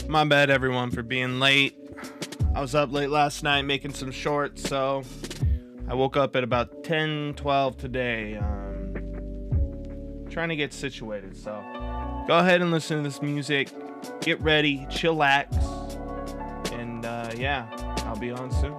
My bad, everyone, for being late. I was up late last night making some shorts, so I woke up at about 10:12 today, trying to get situated. So go ahead and listen to this music. Get ready, chillax, and yeah, I'll be on soon.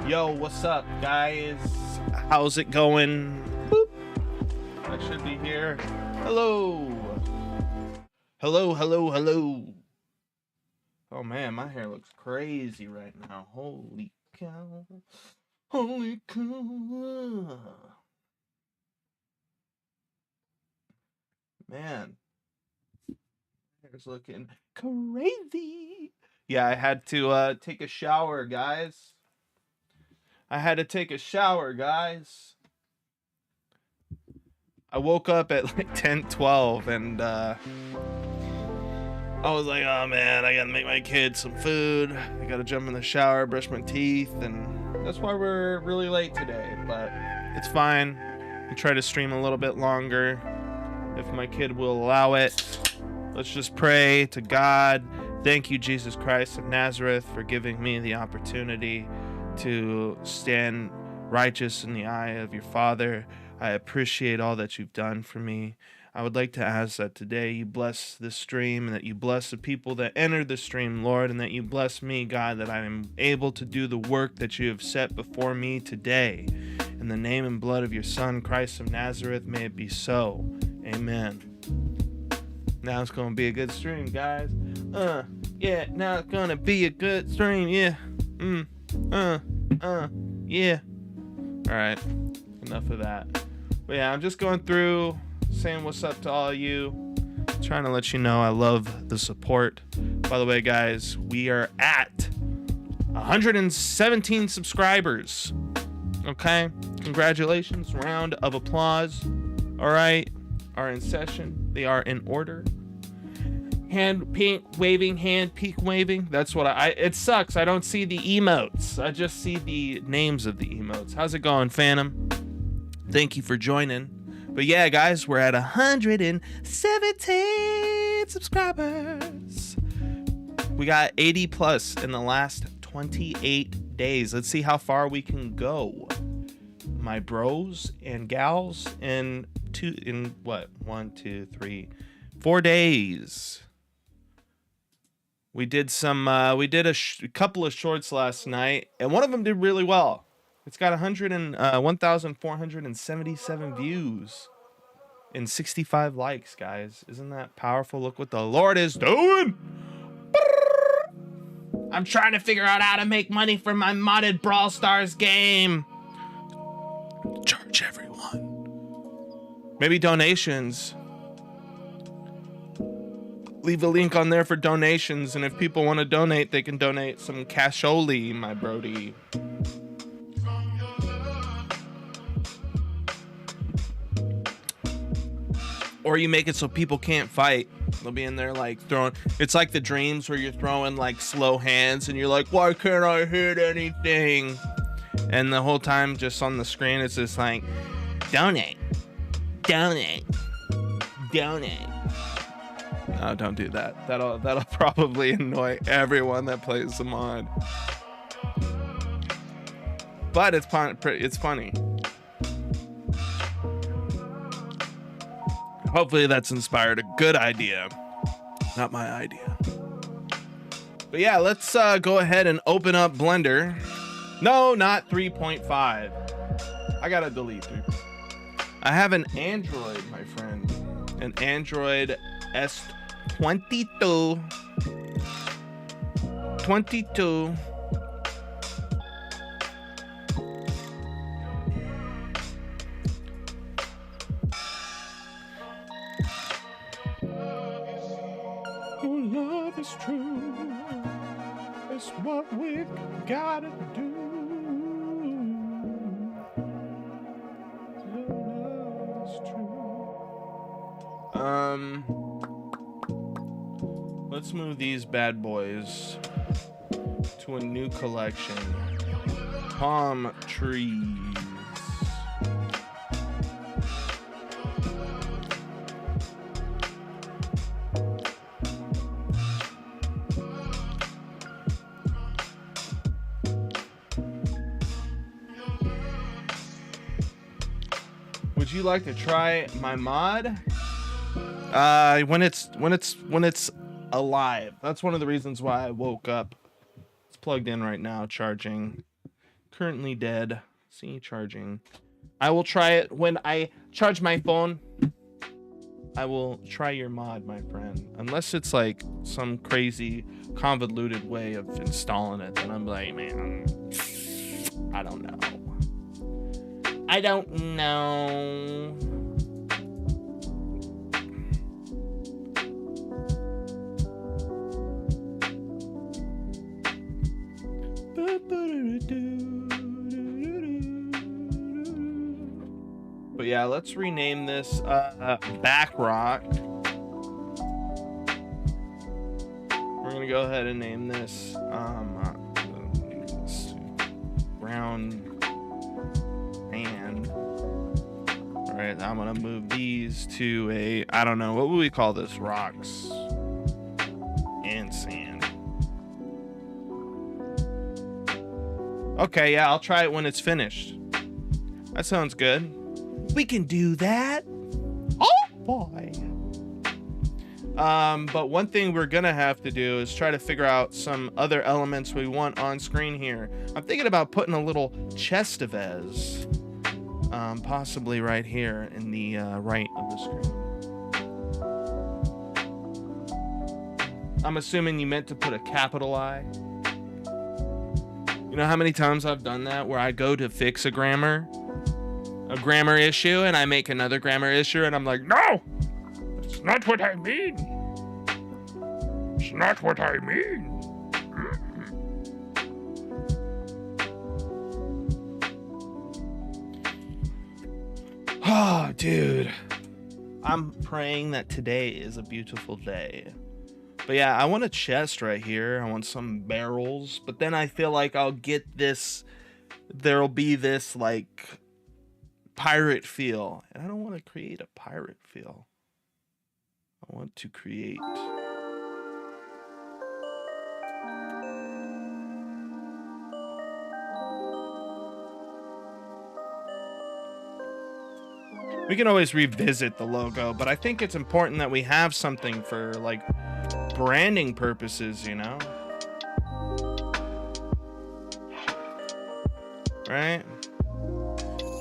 Yo, what's up, guys? How's it going? Boop. I should be here. Hello. Hello, hello, hello. Oh man, my hair looks crazy right now. Holy cow. Holy cow. Man, hair's looking crazy. Yeah, I had to take a shower, guys. I had to take a shower, guys. I woke up at like 10:12, and I was like, oh man, I gotta make my kids some food. I gotta jump in the shower, brush my teeth, and that's why we're really late today, but it's fine. I'll try to stream a little bit longer if my kid will allow it. Let's just pray to God. Thank you, Jesus Christ of Nazareth, for giving me the opportunity to stand righteous in the eye of your Father. I appreciate all that you've done for me. I would like to ask that today you bless this stream, and that you bless the people that enter the stream, Lord, and that you bless me, God, that I am able to do the work that you have set before me today. In the name and blood of your Son, Christ of Nazareth, may it be so. Amen. Now it's going to be a good stream, guys. Yeah, now it's going to be a good stream, yeah. Yeah. Alright, enough of that. But yeah, I'm just going through, saying what's up to all of you. Trying to let you know I love the support. By the way, guys, we are at 117 subscribers. Okay? Congratulations. Round of applause. Alright. Are in session. They are in order. Hand peak waving. That's what it sucks. I don't see the emotes. I just see the names of the emotes. How's it going, Phantom? Thank you for joining. But yeah, guys, we're at 117 subscribers. We got 80 plus in the last 28 days. Let's see how far we can go. My bros and gals in 4 days. We did a couple of shorts last night, and one of them did really well. It's got 1,477 views and 65 likes, guys. Isn't that powerful? Look what the Lord is doing. I'm trying to figure out how to make money from my modded Brawl Stars game. Charge everyone. Maybe donations. Leave a link on there for donations, and if people want to donate, they can donate some casholi, my brody. Or you make it so people can't fight. They'll be in there like throwing. It's like the dreams where you're throwing like slow hands, and you're like, why can't I hit anything? And the whole time, just on the screen, it's just like, donate. No, don't do that. That'll probably annoy everyone that plays the mod. But it's funny. Hopefully that's inspired a good idea. Not my idea. But yeah, let's go ahead and open up Blender. No, not 3.5. I gotta delete 3. I have an Android, my friend. An Android S22. 22. Your love is true. It's what we gotta do. Your love is true. Let's move these bad boys to a new collection. Palm trees. Would you like to try my mod? When it's alive. That's one of the reasons why I woke up. It's plugged in right now, charging. Currently dead. See, charging. I will try it when I charge my phone. I will try your mod, my friend. Unless it's like some crazy convoluted way of installing it, then I'm like, man, I don't know. But yeah, let's rename this back rock. We're gonna go ahead and name this ground sand. All right, I'm gonna move these to a, I don't know, what would we call this? Rocks and sand. Okay, yeah, I'll try it when it's finished. That sounds good. We can do that. Oh boy. But one thing we're gonna have to do is try to figure out some other elements we want on screen here. I'm thinking about putting a little chest of Ez, possibly right here in the right of the screen. I'm assuming you meant to put a capital I. You know how many times I've done that where I go to fix a grammar issue and I make another grammar issue and I'm like, no, that's not what I mean. It's not what I mean. Oh, dude. I'm praying that today is a beautiful day. But yeah, I want a chest right here. I want some barrels. But then I feel like I'll get this. There'll be this like pirate feel. And I don't want to create a pirate feel. I want to create. We can always revisit the logo, but I think it's important that we have something for like branding purposes, you know? Right?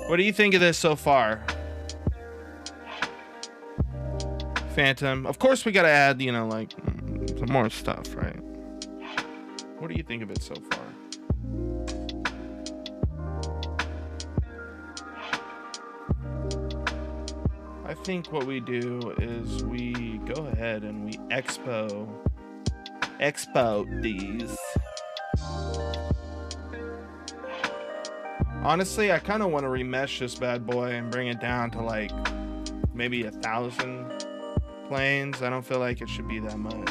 What do you think of this so far? Phantom. Of course we gotta add, you know, like some more stuff, right? What do you think of it so far? I think what we do is we go ahead and we expo these. Honestly, I kind of want to remesh this bad boy and bring it down to like maybe 1,000 planes. I don't feel like it should be that much.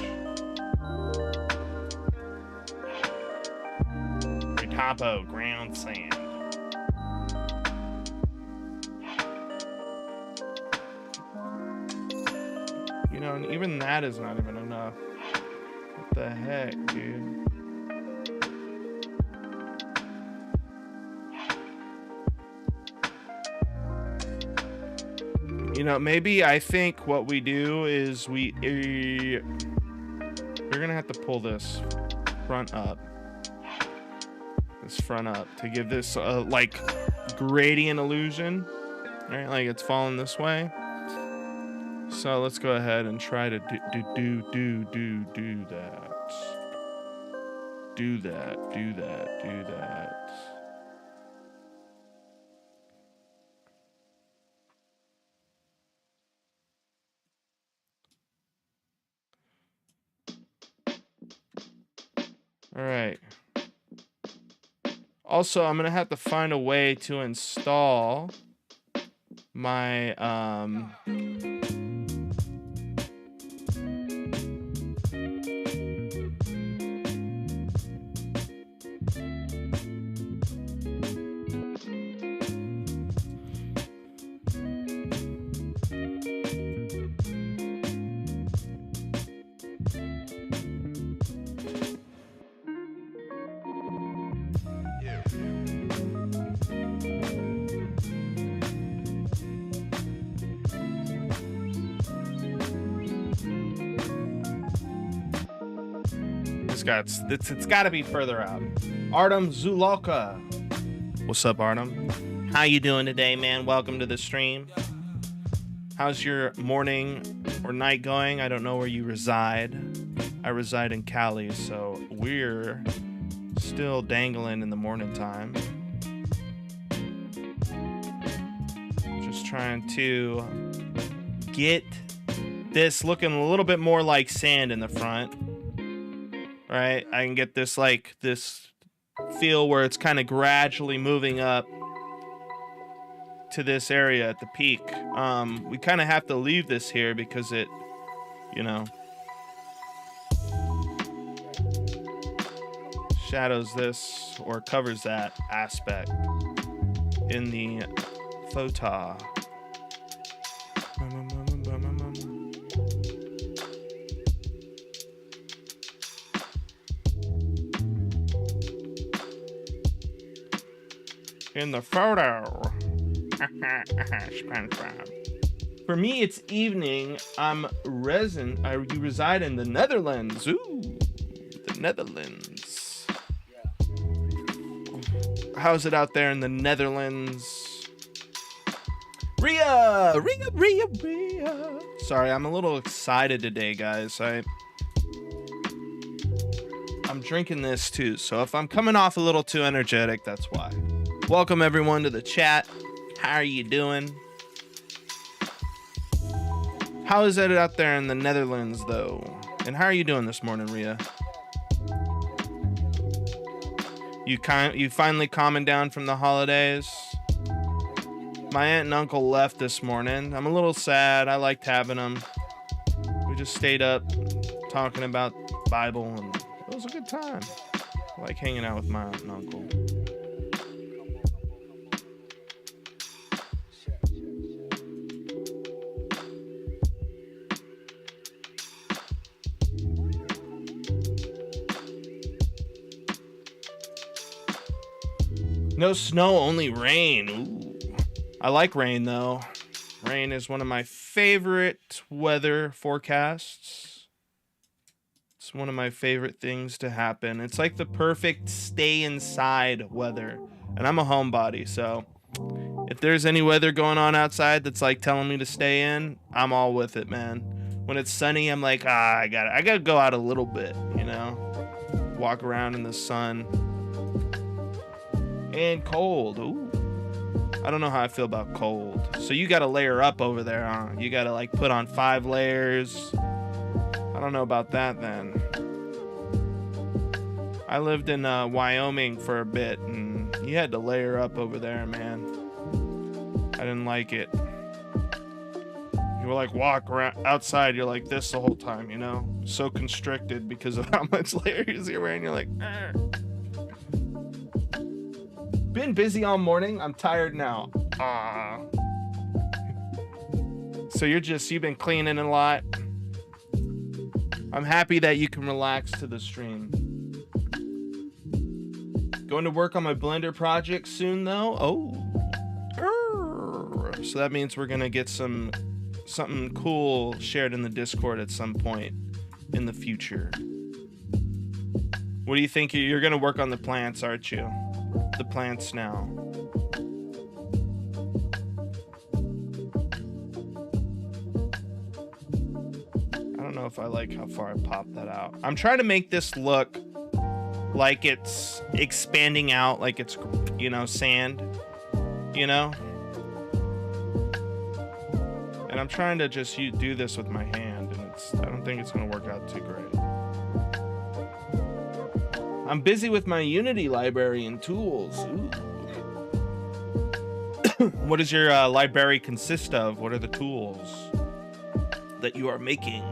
Retapo ground sand. You know, and even that is not even enough. What the heck, dude? You know, maybe I think what we do is we're gonna have to pull this front up. This front up to give this like gradient illusion, right? Like it's falling this way. So let's go ahead and try to do that. Do that. All right. Also, I'm gonna have to find a way to install my it's got to be further out. Artem Zulaka. What's up, Artem? How you doing today, man? Welcome to the stream. How's your morning or night going? I don't know where you reside. I reside in Cali, so we're still dangling in the morning time. Just trying to get this looking a little bit more like sand in the front. Right, I can get this like this feel where it's kind of gradually moving up to this area at the peak. We kind of have to leave this here because it, you know, shadows this or covers that aspect in the photo. In the photo. For me, it's evening. You reside in the Netherlands. Ooh, the Netherlands. How's it out there in the Netherlands? Ria. Sorry, I'm a little excited today, guys. I'm drinking this too, so if I'm coming off a little too energetic, that's why. Welcome everyone to the chat. How are you doing? How is it out there in the Netherlands, though? And how are you doing this morning, Ria? You finally calming down from the holidays? My aunt and uncle left this morning. I'm a little sad. I liked having them. We just stayed up talking about Bible, and it was a good time. I like hanging out with my aunt and uncle. No snow, only rain. Ooh. I like rain, though. Rain is one of my favorite weather forecasts. It's one of my favorite things to happen. It's like the perfect stay inside weather. And I'm a homebody, so if there's any weather going on outside that's like telling me to stay in, I'm all with it, man. When it's sunny, I'm like, I gotta go out a little bit, you know? Walk around in the sun. And cold. Ooh. I don't know how I feel about cold. So you gotta layer up over there, huh? You gotta like put on 5 layers. I don't know about that then. I lived in Wyoming for a bit and you had to layer up over there, man. I didn't like it. You were like walk around outside, you're like this the whole time, you know? So constricted because of how much layers you're wearing. You're like, Been busy all morning. I'm tired now. So you've been cleaning a lot. I'm happy that you can relax to the stream. Going to work on my Blender project soon, though. So that means we're gonna get something cool shared in the Discord at some point in the future. What do you think? You're gonna work on the plants, aren't you? The plants now. I don't know if I like how far I popped that out. I'm trying to make this look like it's expanding out, like it's, you know, sand, you know? And I'm trying to just do this with my hand, and I don't think it's gonna work out too great. I'm busy with my Unity library and tools. Ooh. What does your library consist of? What are the tools that you are making?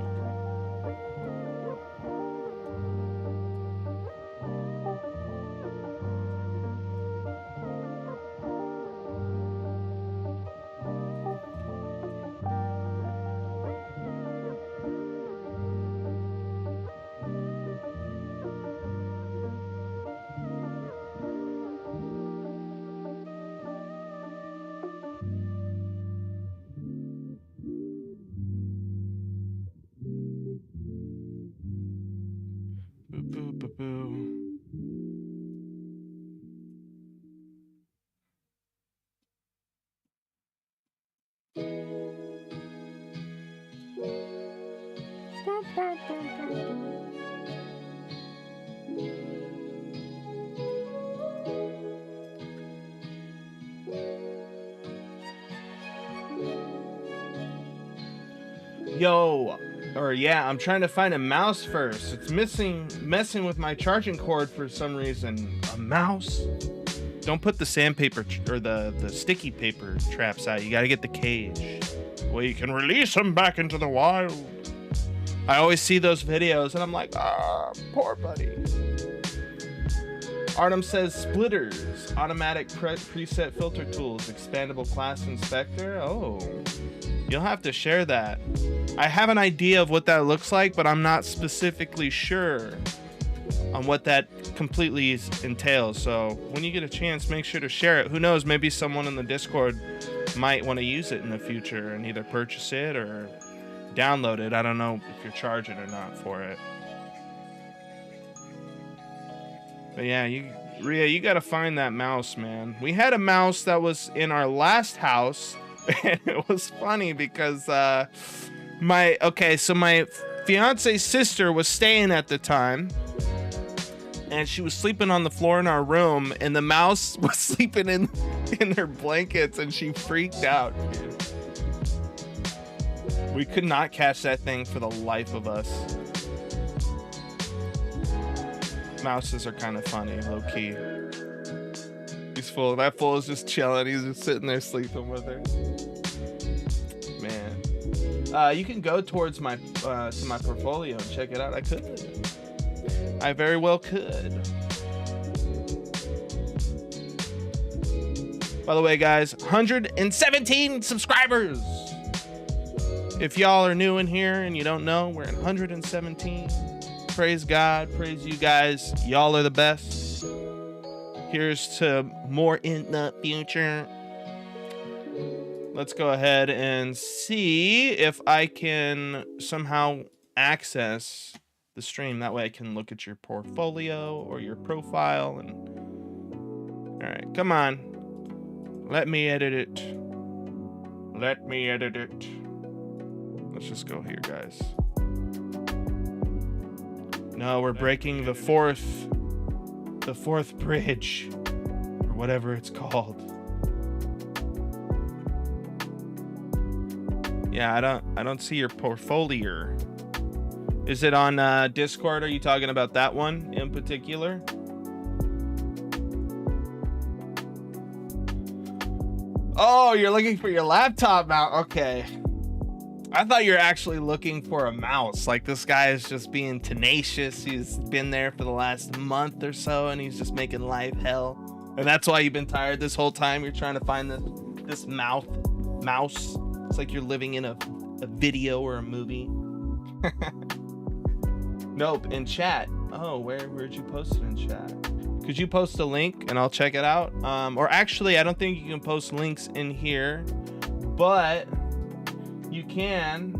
Yo, Or yeah, I'm trying to find a mouse first. It's messing with my charging cord for some reason. A mouse? Don't put the sandpaper or the sticky paper traps out. You gotta get the cage. Well, you can release them back into the wild. I always see those videos and I'm like, poor buddy. Artem says splitters, automatic preset filter tools, expandable class inspector. Oh, you'll have to share that. I have an idea of what that looks like, but I'm not specifically sure on what that completely entails. So when you get a chance, make sure to share it. Who knows, maybe someone in the Discord might want to use it in the future and either purchase it or download it. I don't know if you're charging or not for it. But yeah, Rhea, you gotta find that mouse, man. We had a mouse that was in our last house, and it was funny because my fiance's sister was staying at the time, and she was sleeping on the floor in our room, and the mouse was sleeping in her blankets, and she freaked out, dude. We could not catch that thing for the life of us. Mouses are kind of funny, low key. That fool is just chilling. He's just sitting there sleeping with her. Man, you can go towards my to my portfolio and check it out. I could. I very well could. By the way, guys, 117 subscribers. If y'all are new in here and you don't know, we're at 117. Praise God, praise you guys. Y'all are the best. Here's to more in the future. Let's go ahead and see if I can somehow access the stream. That way I can look at your portfolio or your profile. And all right, come on. Let me edit it. Let me edit it. Let's just go here, guys. No, we're breaking the fourth bridge, or whatever it's called. Yeah, I don't see your portfolio. Is it on Discord? Are you talking about that one in particular? Oh, you're looking for your laptop mount. Okay. I thought you were actually looking for a mouse. Like, this guy is just being tenacious. He's been there for the last month or so, and he's just making life hell. And that's why you've been tired this whole time. You're trying to find this mouse. It's like you're living in a video or a movie. Nope, in chat. Oh, where'd you post it in chat? Could you post a link and I'll check it out? Or actually, I don't think you can post links in here, but you can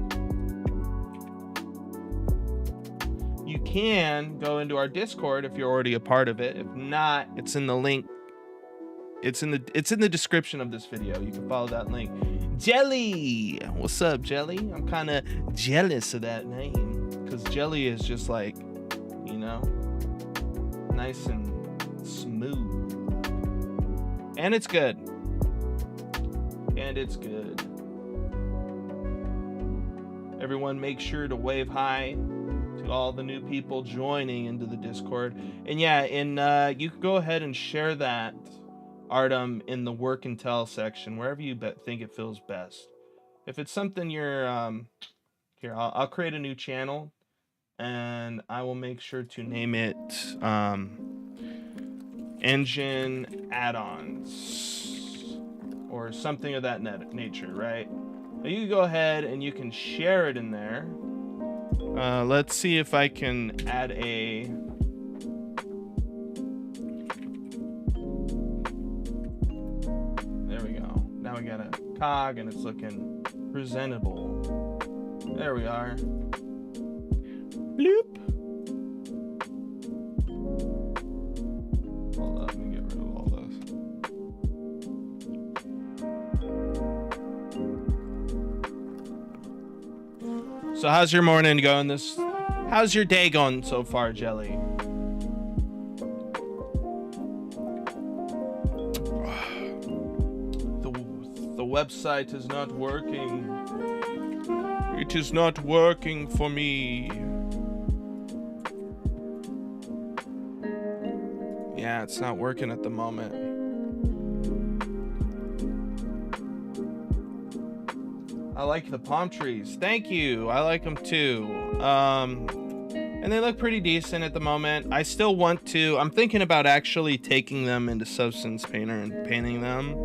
go into our Discord if you're already a part of it. If not, it's in the link. It's in the description of this video. You can follow that link. Jelly, what's up, Jelly? I'm kind of jealous of that name because Jelly is just like, you know, nice and smooth, and it's good. Everyone, make sure to wave hi to all the new people joining into the Discord. And yeah, you can go ahead and share that, Artem, in the work and tell section, wherever you think it feels best. If it's something you're here, I'll create a new channel and I will make sure to name it engine add-ons or something of that nature, right? You can go ahead and you can share it in there. Let's see if I can add a... There we go. Now we got a cog and it's looking presentable. There we are. Bloop. Hold up, let me get rid of all this. So how's your morning going? How's your day going so far, Jelly? The website is not working. It is not working for me. Yeah, it's not working at the moment. I like the palm trees. Thank you. I like them too. And they look pretty decent at the moment. I still want to, I'm thinking about actually taking them into Substance Painter and painting them.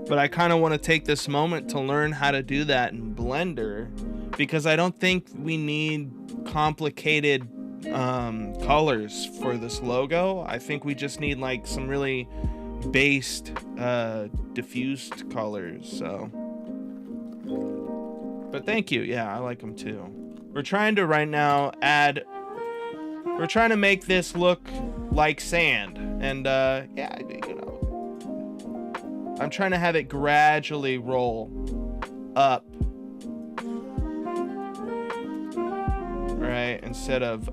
But I kind of want to take this moment to learn how to do that in Blender, because I don't think we need complicated colors for this logo. I think we just need like some really based diffused colors. So, but thank you. Yeah, I like them too. We're trying to right now we're trying to make this look like sand, and yeah, you know, I'm trying to have it gradually roll up, right, instead of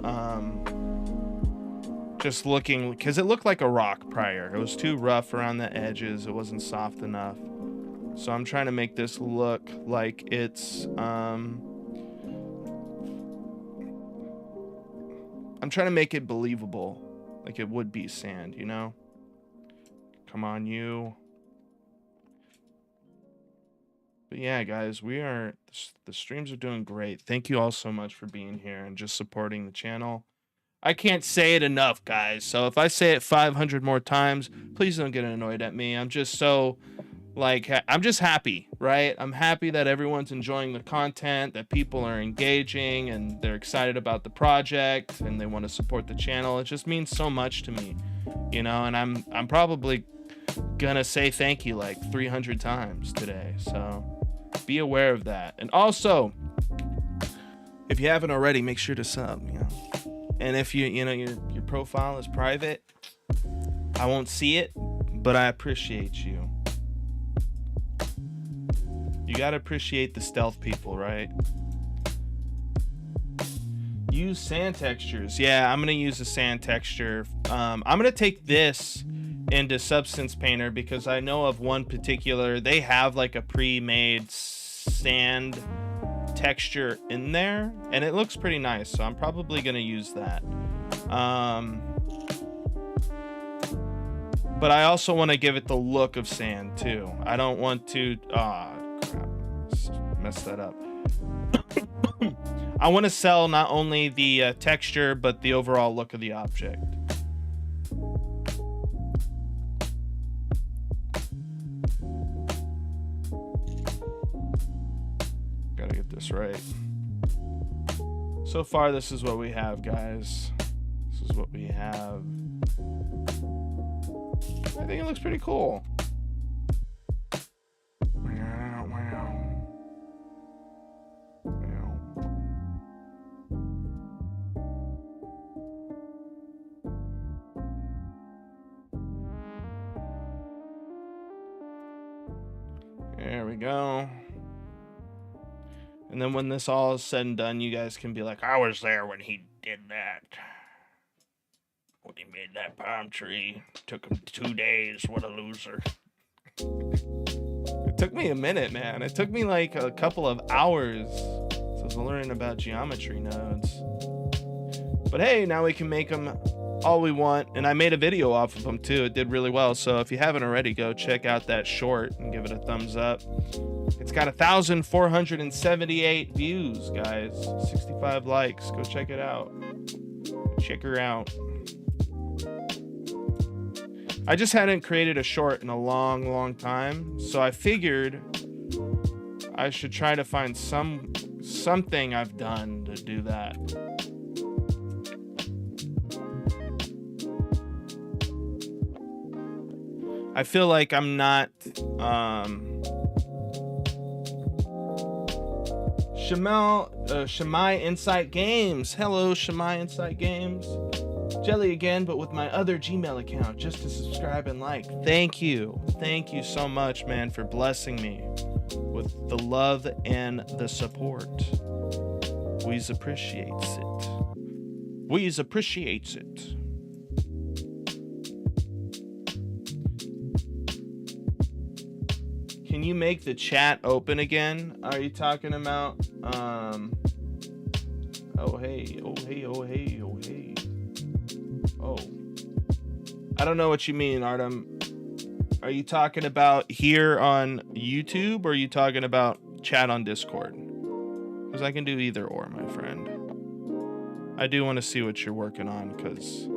just looking, because it looked like a rock prior. It was too rough around the edges. It wasn't soft enough. So I'm trying to make this look like it's I'm trying to make it believable, like it would be sand, you know? Come on, you. But yeah, guys, the streams are doing great. Thank you all so much for being here and just supporting the channel. I can't say it enough, guys. So if I say it 500 more times, please don't get annoyed at me. I'm just so, like, I'm just happy, right? I'm happy that everyone's enjoying the content, that people are engaging and they're excited about the project and they want to support the channel. It just means so much to me, you know, and I'm probably gonna say thank you like 300 times today. So be aware of that. And also, if you haven't already, make sure to sub, you know. And if you know your profile is private, I won't see it, but I appreciate you. You gotta appreciate the stealth people, right? Use sand textures. Yeah, I'm gonna use a sand texture. I'm gonna take this into Substance Painter because I know of one particular, they have like a pre-made sand texture in there and it looks pretty nice, so I'm probably gonna use that. But I also want to give it the look of sand too. I don't want to crap, mess that up. I want to sell not only the texture but the overall look of the object. Gotta get this right. So far, this is what we have, guys. This is what we have. I think it looks pretty cool. There we go. And then when this all is said and done, you guys can be like, I was there when he did that. When he made that palm tree. Took him 2 days. What a loser. It took me a minute, man. It took me like a couple of hours. So I was learning about geometry nodes. But hey, now we can make them all we want. And I made a video off of them too. It did really well. So if you haven't already, go check out that short and give it a thumbs up. It's got 1,478 views, guys. 65 likes. Go check it out. Check her out. I just hadn't created a short in a long time, so I figured I should try to find something I've done to do that. I feel like I'm not Shemai Insight Games. Hello, Shemai Insight Games. Jelly again, but with my other Gmail account, just to subscribe and like. Thank you. Thank you so much, man, for blessing me with the love and the support. We's appreciates it. We's appreciates it. Can you make the chat open again? Are you talking about oh hey, oh hey, oh hey, oh hey. Oh. I don't know what you mean, Artem. Are you talking about here on YouTube or are you talking about chat on Discord? Because I can do either or, my friend. I do want to see what you're working on, because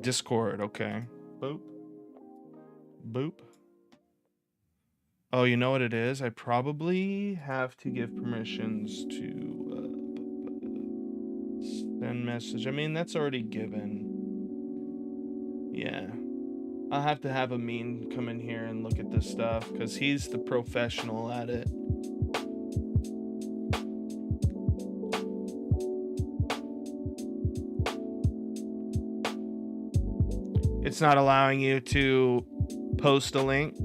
Discord, okay. Boop. Boop. Oh, you know what it is? I probably have to give permissions to send message. I mean, that's already given. Yeah. I'll have to have Amin come in here and look at this stuff, because he's the professional at it. It's not allowing you to post a link.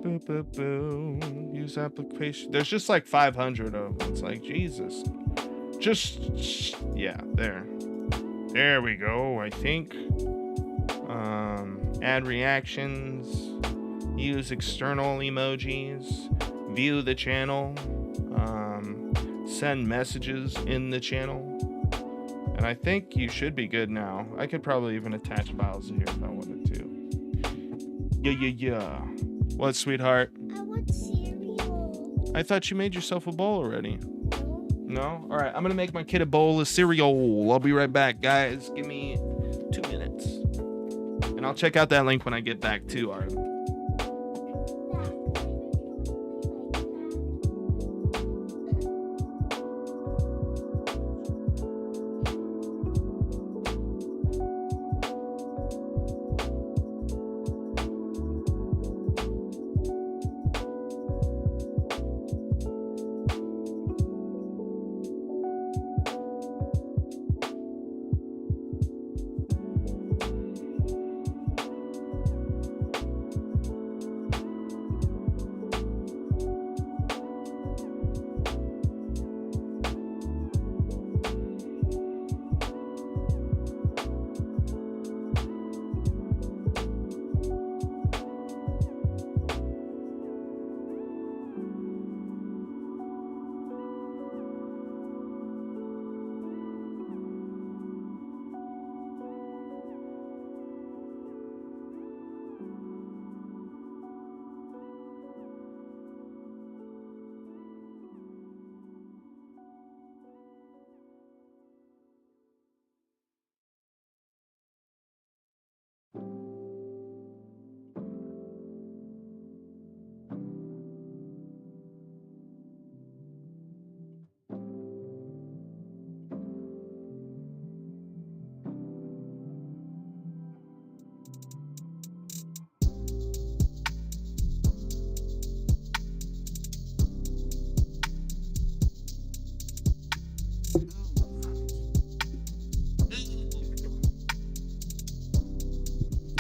Boop, boop, boop. Use application. There's just like 500 of them. It's like, Jesus. Just, yeah, there. There we go, I think. Add reactions. Use external emojis. View the channel. Send messages in the channel. And I think you should be good now. I could probably even attach files here if I wanted to. Yeah. What, sweetheart? I want cereal. I thought you made yourself a bowl already. No? All right, I'm gonna make my kid a bowl of cereal. I'll be right back, guys. Give me 2 minutes. And I'll check out that link when I get back too, Artem.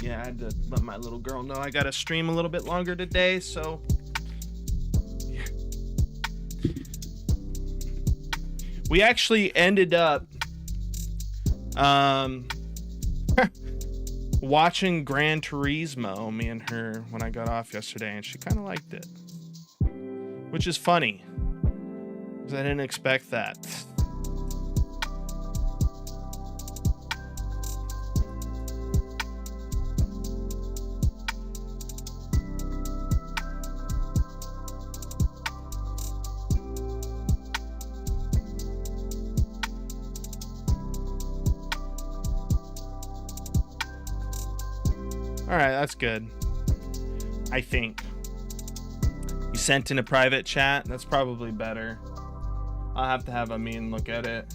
Yeah, I had to let my little girl know I gotta stream a little bit longer today, so yeah. We actually ended up watching Gran Turismo, me and her, when I got off yesterday, and she kind of liked it, which is funny because I didn't expect that. All right, that's good. I think. You sent in a private chat? That's probably better. I'll have to have Amin look at it.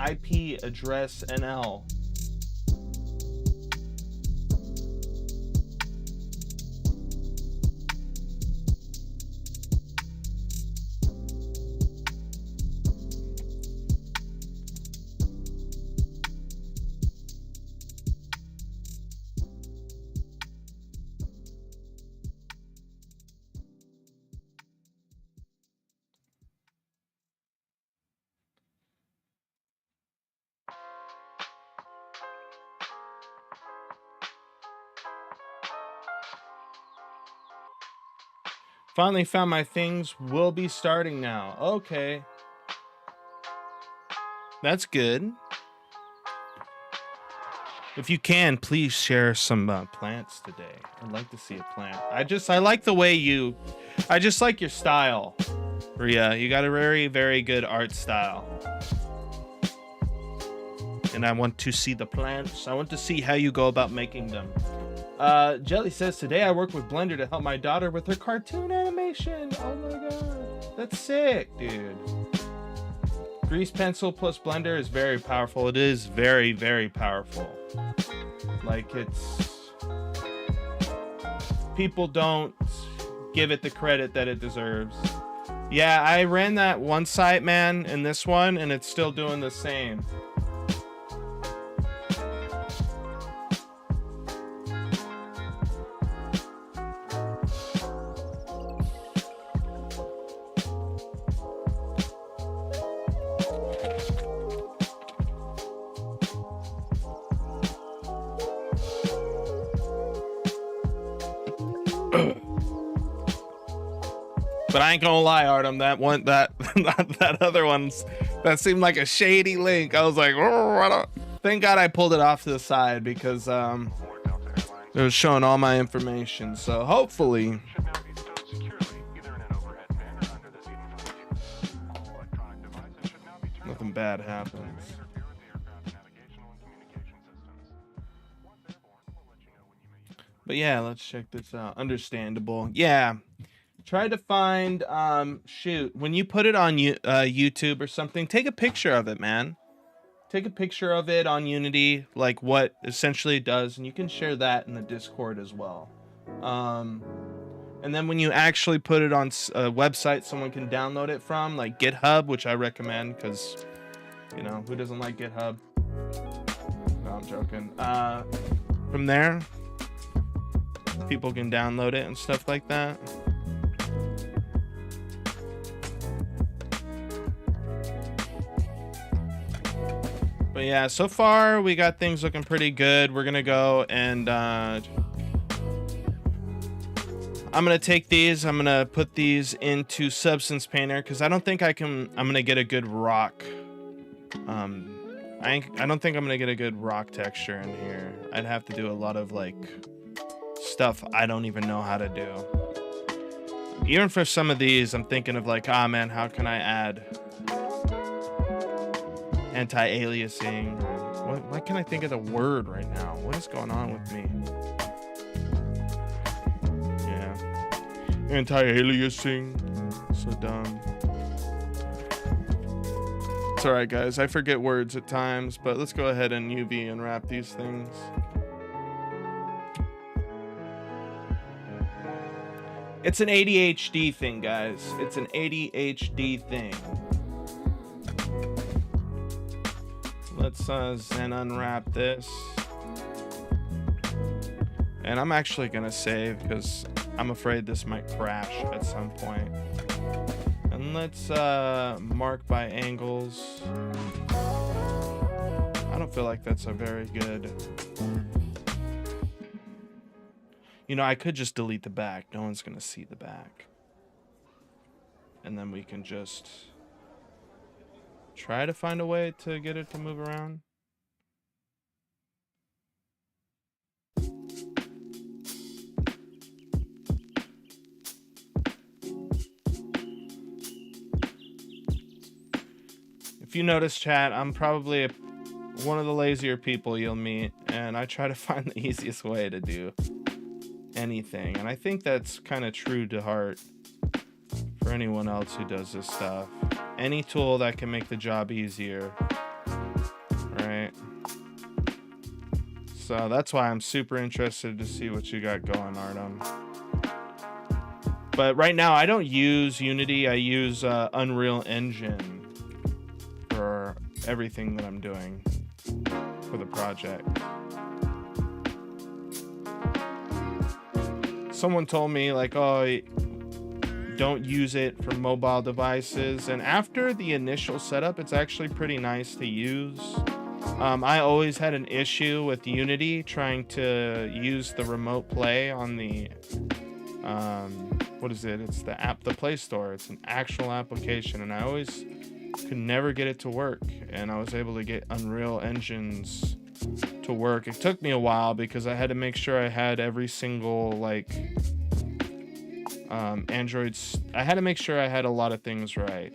IP address NL. Finally found my things. Will be starting now. Okay. That's good. If you can, please share some plants today. I'd like to see a plant. I like the way I just like your style, Ria. You got a very, very good art style. And I want to see the plants. I want to see how you go about making them. Jelly says, today I work with Blender to help my daughter with her cartoon animation. Oh my god. That's sick, dude. Grease pencil plus Blender is very powerful. It is very, very powerful. Like, people don't give it the credit that it deserves. Yeah, I ran that one site, man, and this one, and it's still doing the same. But I ain't gonna lie, Artem, that other one's, that seemed like a shady link. I was like, oh, thank God I pulled it off to the side because it was showing all my information. So hopefully nothing bad happens. But yeah, let's check this out. Understandable. Yeah. Try to find, shoot, when you put it on YouTube or something, take a picture of it, man. Take a picture of it on Unity, like what essentially it does, and you can share that in the Discord as well. And then when you actually put it on a website someone can download it from, like GitHub, which I recommend because, you know, who doesn't like GitHub? No, I'm joking. From there, people can download it and stuff like that. But yeah, so far we got things looking pretty good. We're gonna go and I'm gonna take these. I'm gonna put these into Substance Painter because I don't think I'm gonna get a good rock. I don't think I'm gonna get a good rock texture in here. I'd have to do a lot of like stuff I don't even know how to do. Even for some of these, I'm thinking of like, ah man, how can I add anti-aliasing? Why can't I think of the word right now? What is going on with me? Yeah, anti-aliasing. So dumb. It's all right, guys. I forget words at times, but let's go ahead and UV unwrap these things. It's an ADHD thing, guys. It's an ADHD thing. Let's Zen unwrap this. And I'm actually gonna save because I'm afraid this might crash at some point. And let's mark by angles. I don't feel like that's a very good... You know, I could just delete the back. No one's gonna see the back. And then we can just try to find a way to get it to move around. If you notice, chat, I'm probably one of the lazier people you'll meet, and I try to find the easiest way to do anything. And I think that's kind of true to heart for anyone else who does this stuff. Any tool that can make the job easier, right? So that's why I'm super interested to see what you got going, Artem. But right now I don't use Unity. I use Unreal Engine for everything that I'm doing for the project. Someone told me like, oh, don't use it for mobile devices, and after the initial setup it's actually pretty nice to use. I always had an issue with Unity trying to use the remote play on the what is it? It's the Play Store. It's an actual application, and I always could never get it to work. And I was able to get Unreal Engines to work. It took me a while because I had to make sure I had every single Androids. I had to make sure I had a lot of things right,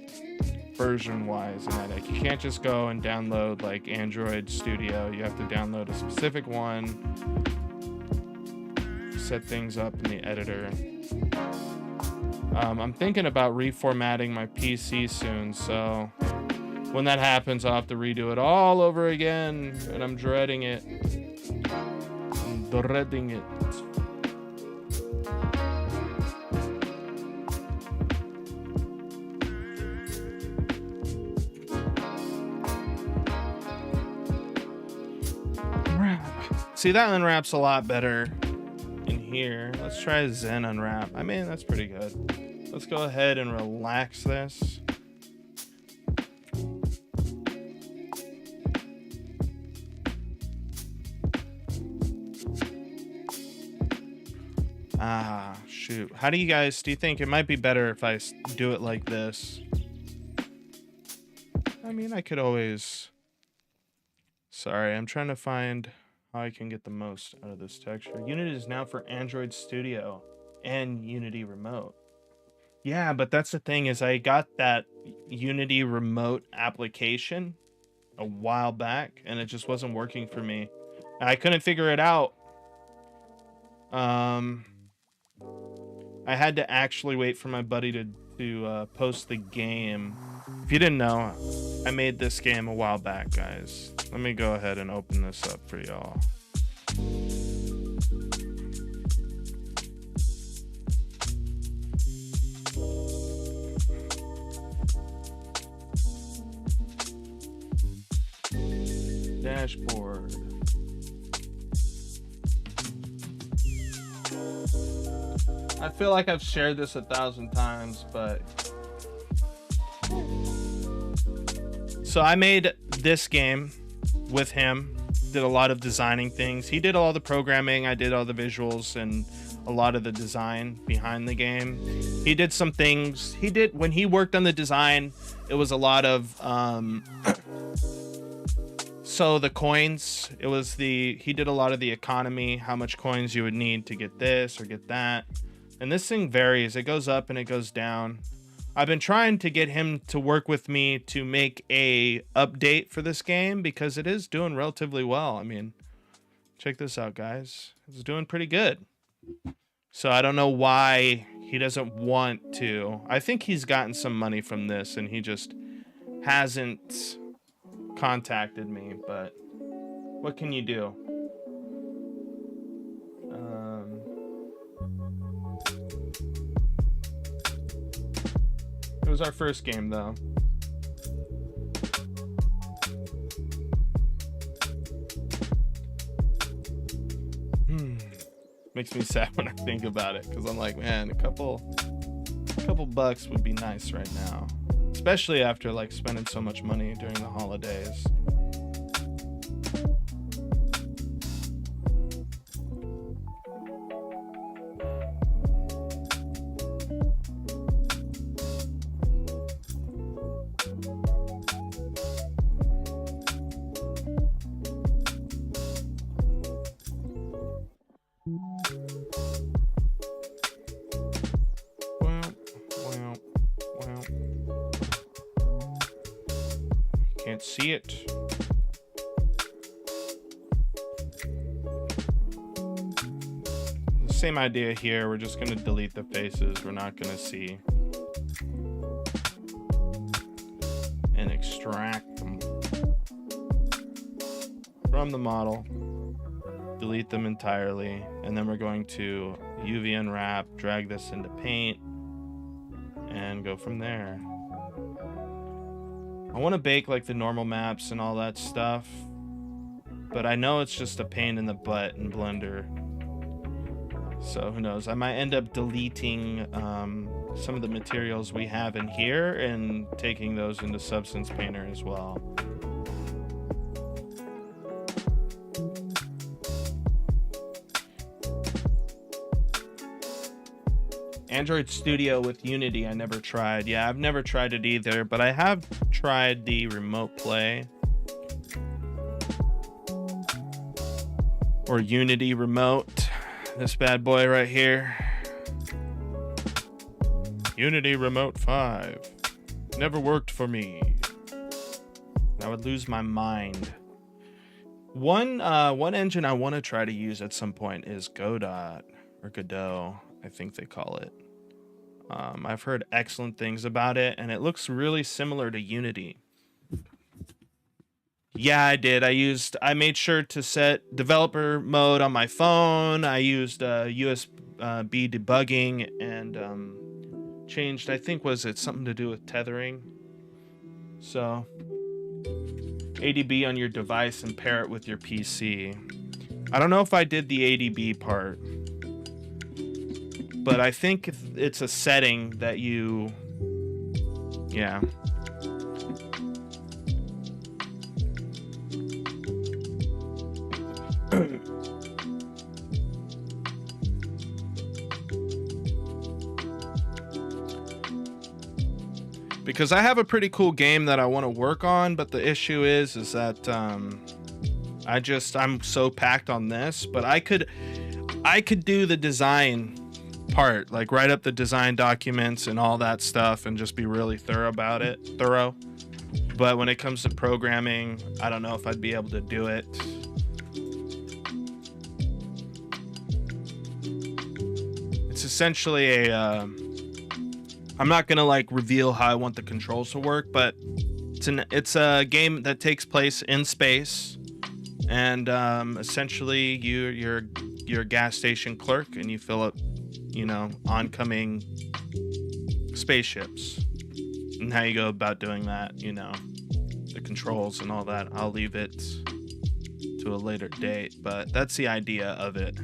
version wise, and you can't just go and download Android Studio. You have to download a specific one, set things up in the editor. I'm thinking about reformatting my PC soon, so when that happens, I'll have to redo it all over again, and I'm dreading it. I'm dreading it. See, that unwraps a lot better in here. Let's try Zen unwrap. I mean, that's pretty good. Let's go ahead and relax this. Shoot. How do you think it might be better if I do it like this? I mean, I could always... Sorry, I'm trying to find how I can get the most out of this texture. Unity is now for Android Studio and Unity Remote. Yeah, but that's the thing is I got that Unity Remote application a while back, and it just wasn't working for me. I couldn't figure it out. I had to actually wait for my buddy to post the game. If you didn't know, I made this game a while back, guys. Let me go ahead and open this up for y'all. Dashboard. I feel like I've shared this 1,000 times, but... So I made this game with him, did a lot of designing things. He did all the programming, I did all the visuals and a lot of the design behind the game. He did some things. When he worked on the design, it was a lot of... So the coins, he did a lot of the economy, how much coins you would need to get this or get that. And this thing varies. It goes up and it goes down. I've been trying to get him to work with me to make a update for this game because it is doing relatively well. I mean, check this out, guys. It's doing pretty good. So I don't know why he doesn't want to. I think he's gotten some money from this and he just hasn't contacted me, but what can you do? It was our first game, though. Makes me sad when I think about it, because I'm like, man, a couple bucks would be nice right now, especially after spending so much money during the holidays. Can't see it. Same idea here. We're just going to delete the faces. We're not going to see. And extract them from the model. Delete them entirely. And then we're going to UV unwrap, drag this into Paint, and go from there. I want to bake the normal maps and all that stuff, but I know it's just a pain in the butt in Blender. So who knows? I might end up deleting some of the materials we have in here and taking those into Substance Painter as well. Android Studio with Unity, I never tried. Yeah, I've never tried it either, but I have tried the Remote Play. Or Unity Remote. This bad boy right here. Unity Remote 5. Never worked for me. I would lose my mind. One engine I want to try to use at some point is Godot, or Godot, I think they call it. I've heard excellent things about it, and it looks really similar to Unity. Yeah, I did. I made sure to set developer mode on my phone. I used USB debugging and changed, I think, was it something to do with tethering? So, ADB on your device and pair it with your PC. I don't know if I did the ADB part, but I think it's a setting that you, yeah. Because I have a pretty cool game that I want to work on, but the issue is that I'm so packed on this, but I could do the design part, like write up the design documents and all that stuff and just be really thorough about it. But when it comes to programming, I don't know if I'd be able to do it. It's essentially a I'm not gonna like reveal how I want the controls to work, but it's a game that takes place in space, and essentially you're a gas station clerk and you fill up, oncoming spaceships, and how you go about doing that, the controls and all that. I'll leave it to a later date, but that's the idea of it.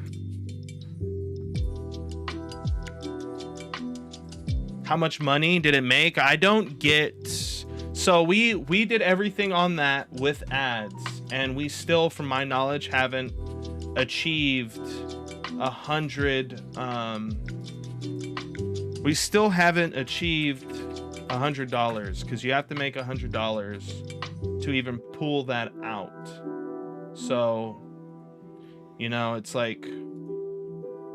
How much money did it make? I don't get... So we did everything on that with ads, and we still, from my knowledge, haven't achieved 100... we still haven't achieved $100, because you have to make $100 to even pull that out. So, it's like...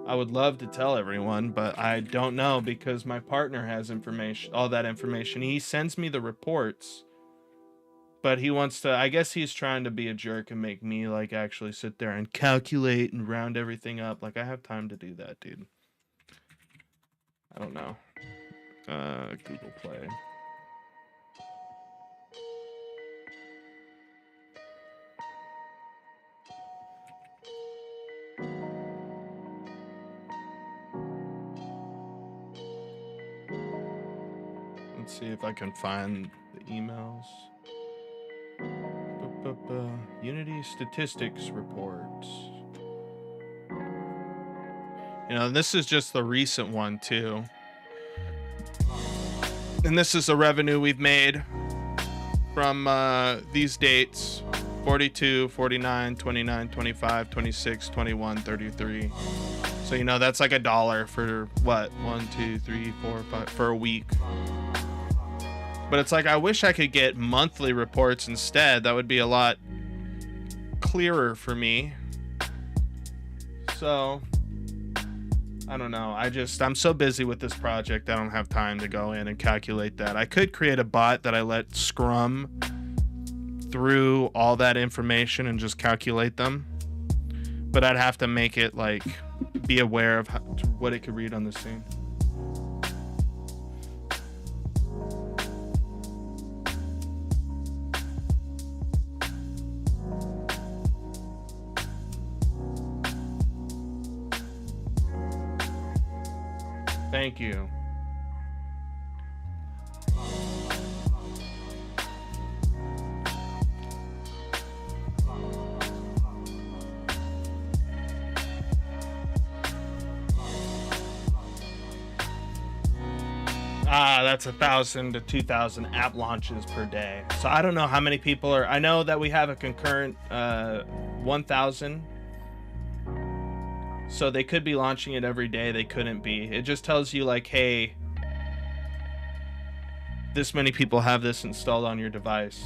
I would love to tell everyone, but I don't know, because my partner has information, all that information. He sends me the reports, but he wants to, I guess he's trying to be a jerk and make me like actually sit there and calculate and round everything up. Like, I have time to do that, dude. I don't know. Google Play. Let's see if I can find the emails. Unity statistics reports. This is just the recent one too. And this is the revenue we've made from these dates: 42, 49, 29, 25, 26, 21, 33. So, that's like $1 for what? 1, 2, 3, 4, 5 for a week. But it's like, I wish I could get monthly reports instead. That would be a lot clearer for me. So, I don't know. I'm so busy with this project, I don't have time to go in and calculate that. I could create a bot that I let scrum through all that information and just calculate them. But I'd have to make it, like, be aware of what it could read on the scene. Thank you. That's 1,000 to 2,000 app launches per day. So I don't know how many people are. I know that we have a concurrent 1,000. So they could be launching it every day. They couldn't be. It just tells you like, hey, this many people have this installed on your device.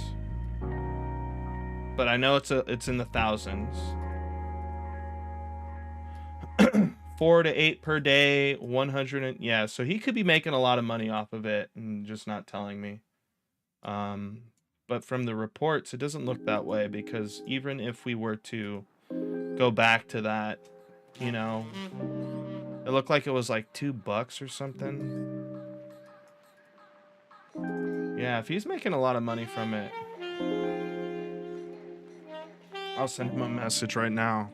But I know it's in the thousands. 4 to 8 per day, 100 yeah, so he could be making a lot of money off of it and just not telling me. But from the reports, it doesn't look that way, because even if we were to go back to that, you know, it looked like it was like $2 or something. Yeah, if he's making a lot of money from it, I'll send him a message right now.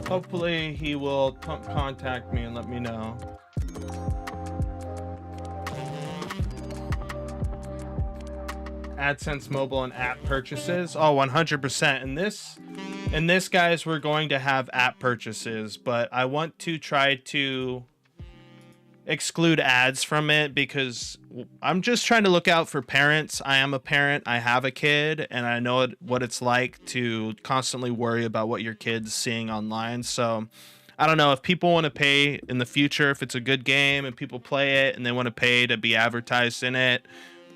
Hopefully he will contact me and let me know. AdSense mobile and app purchases. Oh, 100%. In this, guys, we're going to have app purchases, but I want to try to exclude ads from it, because I'm just trying to look out for parents. I am a parent. I have a kid, and I know what it's like to constantly worry about what your kid's seeing online. So I don't know if people want to pay in the future, if it's a good game and people play it and they want to pay to be advertised in it.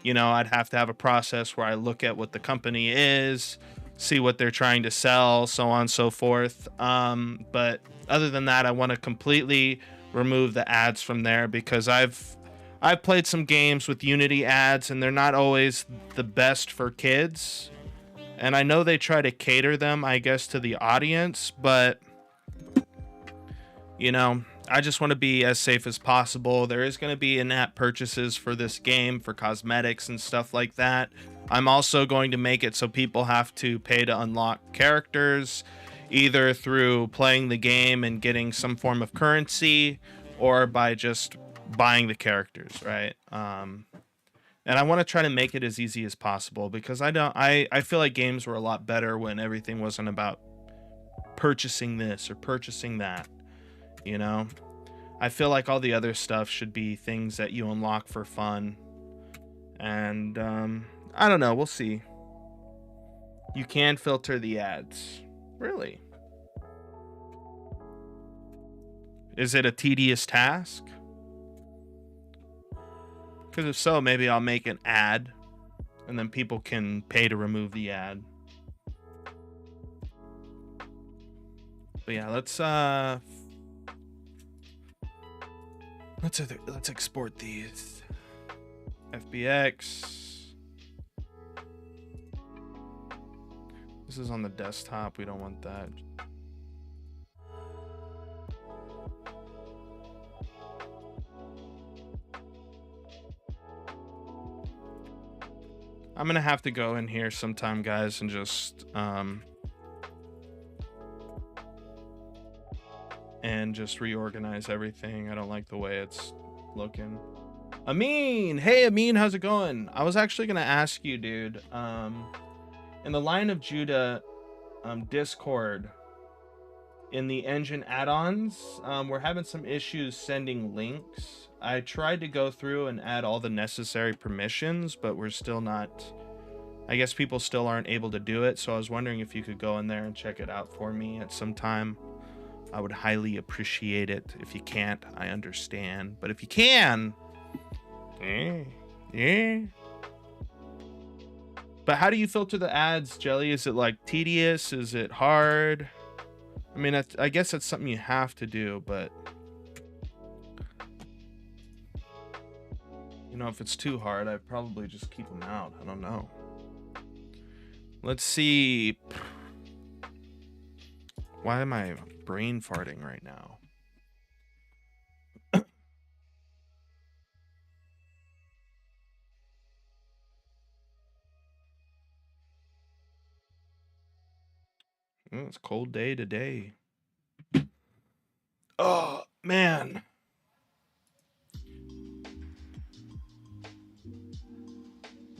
You know, I'd have to have a process where I look at what the company is, see what they're trying to sell, so on and so forth. But other than that, I want to completely remove the ads from there, because I've played some games with Unity ads and they're not always the best for kids. And I know they try to cater them, I guess, to the audience, but you know, I just want to be as safe as possible. There is going to be in-app purchases for this game for cosmetics and stuff like that. I'm also going to make it so people have to pay to unlock characters, either through playing the game and getting some form of currency, or by just buying the characters, right? And I want to try to make it as easy as possible, because I feel like games were a lot better when everything wasn't about purchasing this or purchasing that. You know, I feel like all the other stuff should be things that you unlock for fun. And I don't know, we'll see. You can filter the ads. Really? Is it a tedious task? Because if so, maybe I'll make an ad and then people can pay to remove the ad. But yeah, let's export these. FBX. This is on the desktop. We don't want that. I'm gonna have to go in here sometime, guys, and just reorganize everything. I don't like the way it's looking. Amin, hey Amin, how's it going? I was actually gonna ask you, dude. In the Line of Judah Discord, in the engine add-ons, we're having some issues sending links. I tried to go through and add all the necessary permissions, but we're still not. I guess people still aren't able to do it. So I was wondering if you could go in there and check it out for me at some time. I would highly appreciate it. If you can't, I understand. But if you can, yeah. But how do you filter the ads, Jelly? Is it like tedious? Is it hard? I mean, I guess that's something you have to do, but you know, if it's too hard, I'd probably just keep them out. I don't know. Let's see. Why am I brain farting right now? It's a cold day today. Oh, man.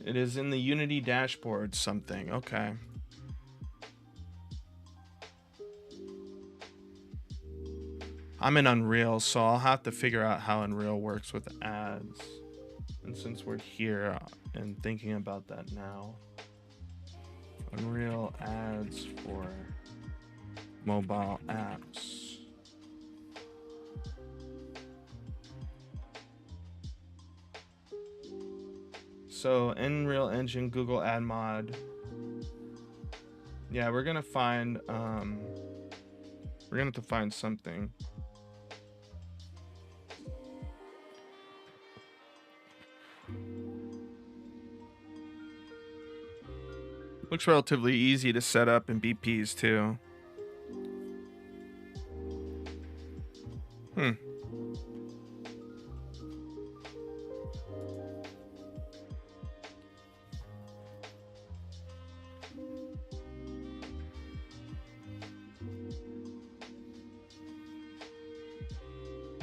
It is in the Unity dashboard something. Okay. I'm in Unreal, so I'll have to figure out how Unreal works with ads. And since we're here and thinking about that now, Unreal ads for mobile apps. So Unreal Engine, Google Ad Mod. Yeah, we're gonna find we're gonna have to find something. Looks relatively easy to set up in BPs too.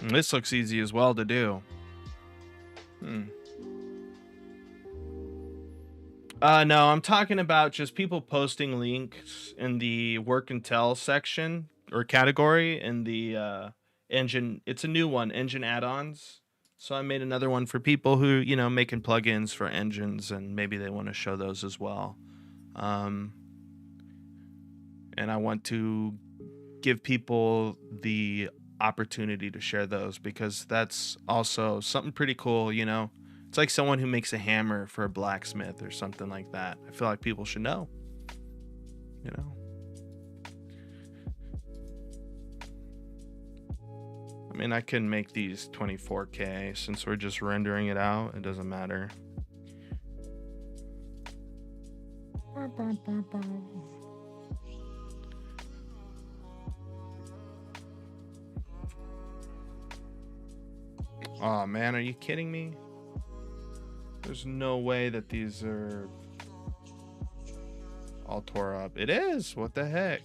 This looks easy as well to do. No, I'm talking about just people posting links in the work and tell section or category in the engine. It's a new one, engine add-ons. So I made another one for people who, you know, making plugins for engines and maybe they want to show those as well. And I want to give people the opportunity to share those because that's also something pretty cool, you know. It's like someone who makes a hammer for a blacksmith or something like that. I feel like people should know, you know. I mean, I can make these 24K since we're just rendering it out. It doesn't matter. Oh man, are you kidding me? There's no way that these are all tore up. It is. What the heck?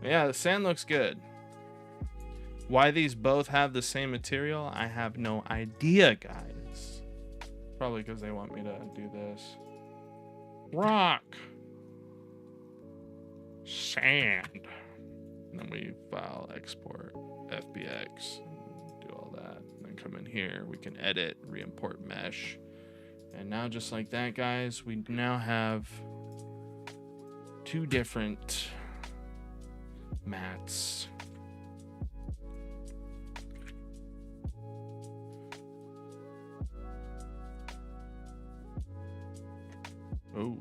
Yeah, the sand looks good. Why these both have the same material, I have no idea, guys. Probably because they want me to do this. Rock. Sand. And then we file export FBX. And do all that. And then come in here. We can edit, re-import mesh. And now just like that, guys, we now have two different mats. Oh.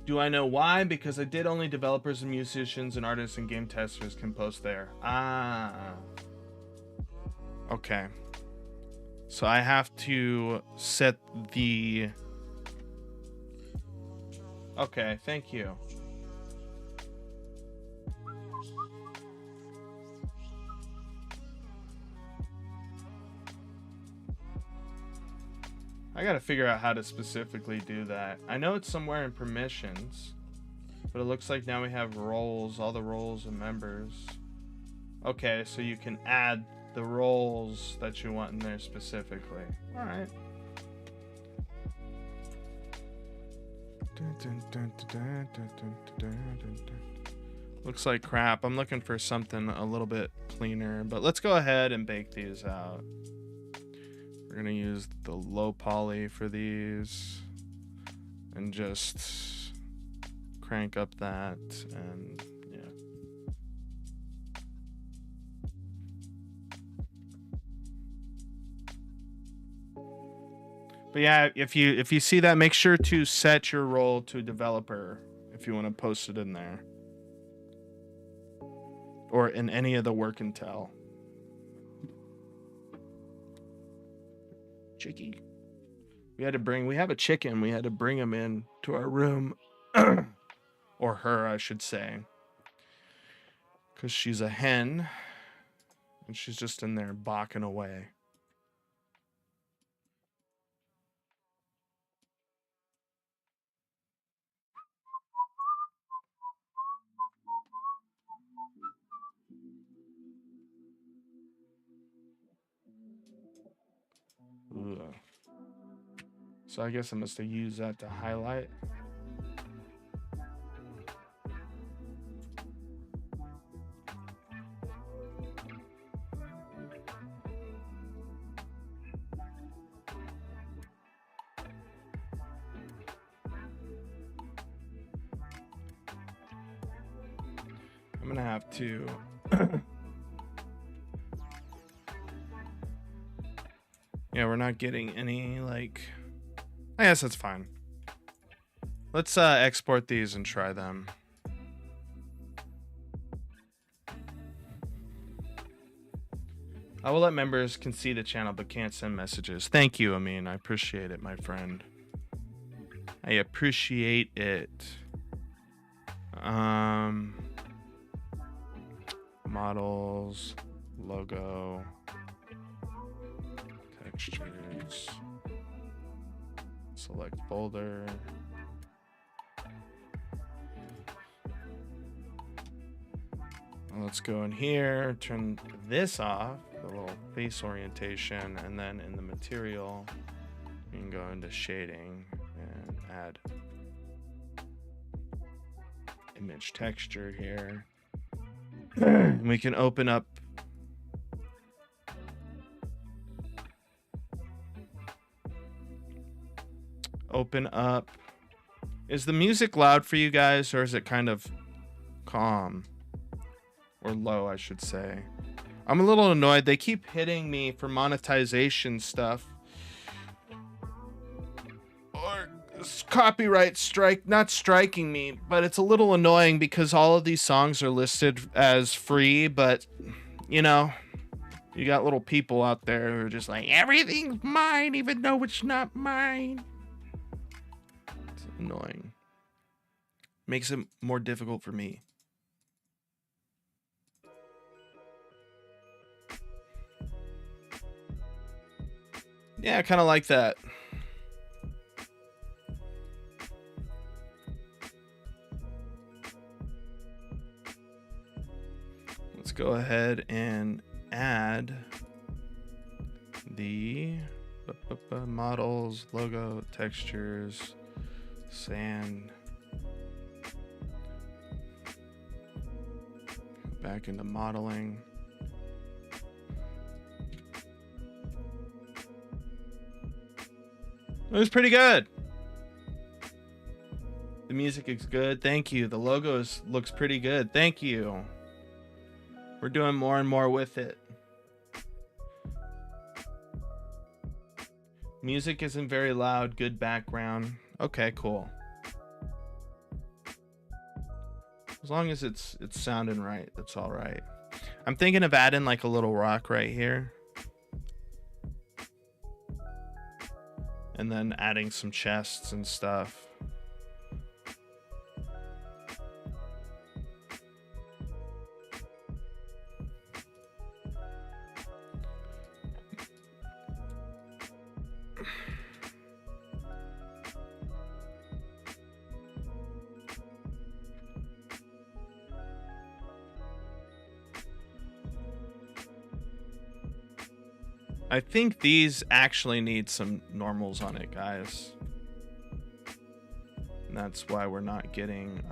Do I know why? Because I did only developers and musicians and artists and game testers can post there. Ah. Okay. So I have to set the... Okay, thank you. I gotta figure out how to specifically do that. I know it's somewhere in permissions, but it looks like now we have roles, all the roles and members. Okay, so you can add the roles that you want in there specifically. All right. Looks like crap. I'm looking for something a little bit cleaner, but let's go ahead and bake these out. We're gonna use the low poly for these and just crank up that and yeah. But yeah, if you see that, make sure to set your role to developer if you want to post it in there. Or in any of the work and tell. Chicky. We have a chicken. We had to bring him in to our room. Or her, I should say. Because she's a hen. And she's just in there balking away. Ugh. So I guess I must have used that to highlight. I'm gonna have to yeah, we're not getting any, like, I guess that's fine. Let's export these and try them. I will let members can see the channel but can't send messages. Thank you, Amin. I appreciate it, my friend. I appreciate it. Models, logo, textures, select folder. Let's go in here, turn this off, the little face orientation, and then in the material, you can go into shading and add image texture here. And we can open up Is the music loud for you guys, or is it kind of calm? Or low, I should say. I'm a little annoyed. They keep hitting me for monetization stuff. Or copyright strike, not striking me, but it's a little annoying because all of these songs are listed as free, but, you know, you got little people out there who are just like, everything's mine, even though it's not mine. It's annoying. Makes it more difficult for me. Yeah, I kind of like that. Let's go ahead and add the models, logo, textures, sand. Back into modeling. It was pretty good. The music is good. Thank you. The logo looks pretty good. Thank you. We're doing more and more with it. Music isn't very loud. Good background. Okay, cool. As long as it's sounding right, that's all right. I'm thinking of adding like a little rock right here. And then adding some chests and stuff. I think these actually need some normals on it, guys. And that's why we're not getting...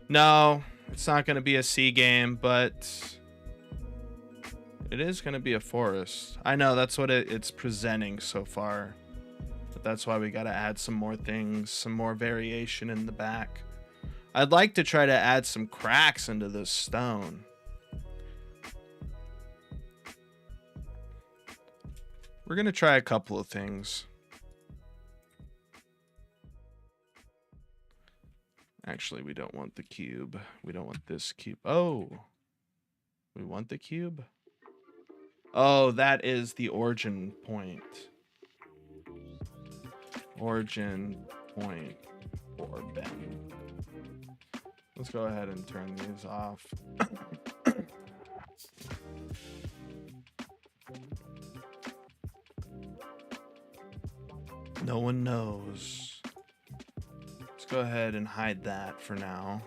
No, it's not going to be a sea game, but it is going to be a forest. I know, that's what it's presenting so far. But that's why we got to add some more things, some more variation in the back. I'd like to try to add some cracks into this stone. We're going to try a couple of things. Actually, we don't want the cube. We don't want this cube. Oh, we want the cube? Oh, that is the origin point. Origin point for Ben. Let's go ahead and turn these off. No one knows. Let's go ahead and hide that for now.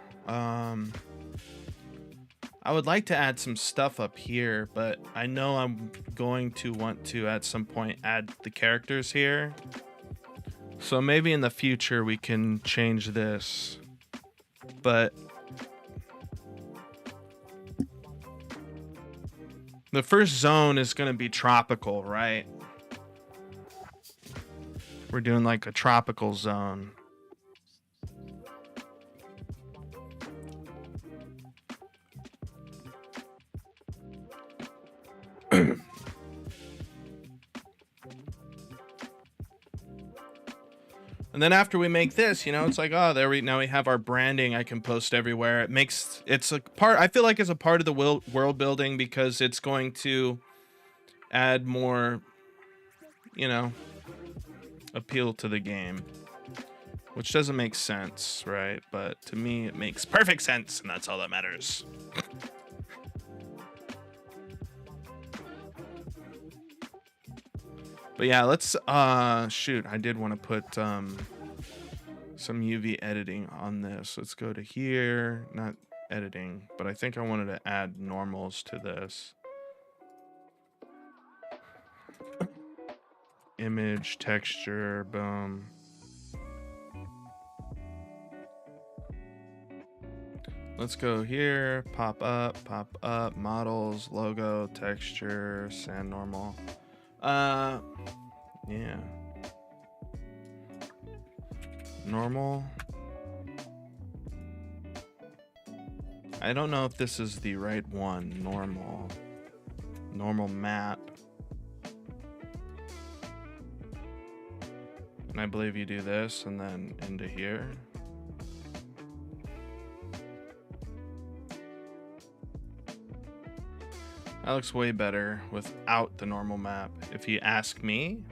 I would like to add some stuff up here, but I know I'm going to want to at some point add the characters here. So maybe in the future we can change this. But the first zone is going to be tropical, right? We're doing like a tropical zone. And then after we make this, you know, it's like, oh, now we have our branding. I can post everywhere. It's a part. I feel like it's a part of the world building because it's going to add more, you know, appeal to the game, which doesn't make sense, right? But to me, it makes perfect sense, and that's all that matters. But yeah, let's shoot, I did want to put some UV editing on this. Let's go to here, not editing, but I think I wanted to add normals to this. Image, texture, boom. Let's go here, pop up, models, logo, texture, sand normal. Yeah. Normal. I don't know if this is the right one. Normal map. And I believe you do this and then into here. That looks way better without the normal map, if you ask me.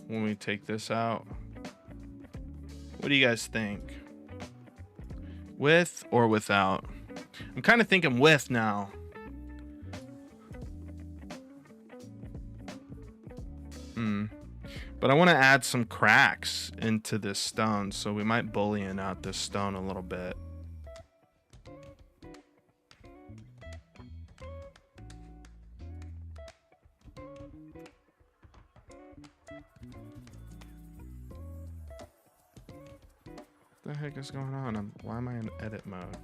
When we take this out, what do you guys think? With or without? I'm kind of thinking with now. But I want to add some cracks into this stone, so we might bullion out this stone a little bit. What the heck is going on? Why am I in edit mode?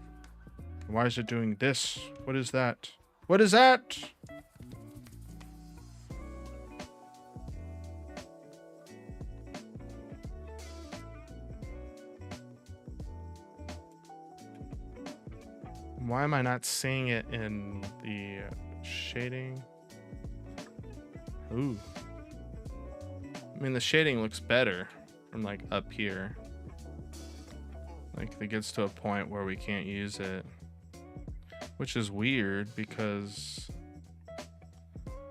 Why is it doing this? What is that? What is that? Why am I not seeing it in the shading? Ooh. I mean, the shading looks better from like up here. Like it gets to a point where we can't use it, which is weird because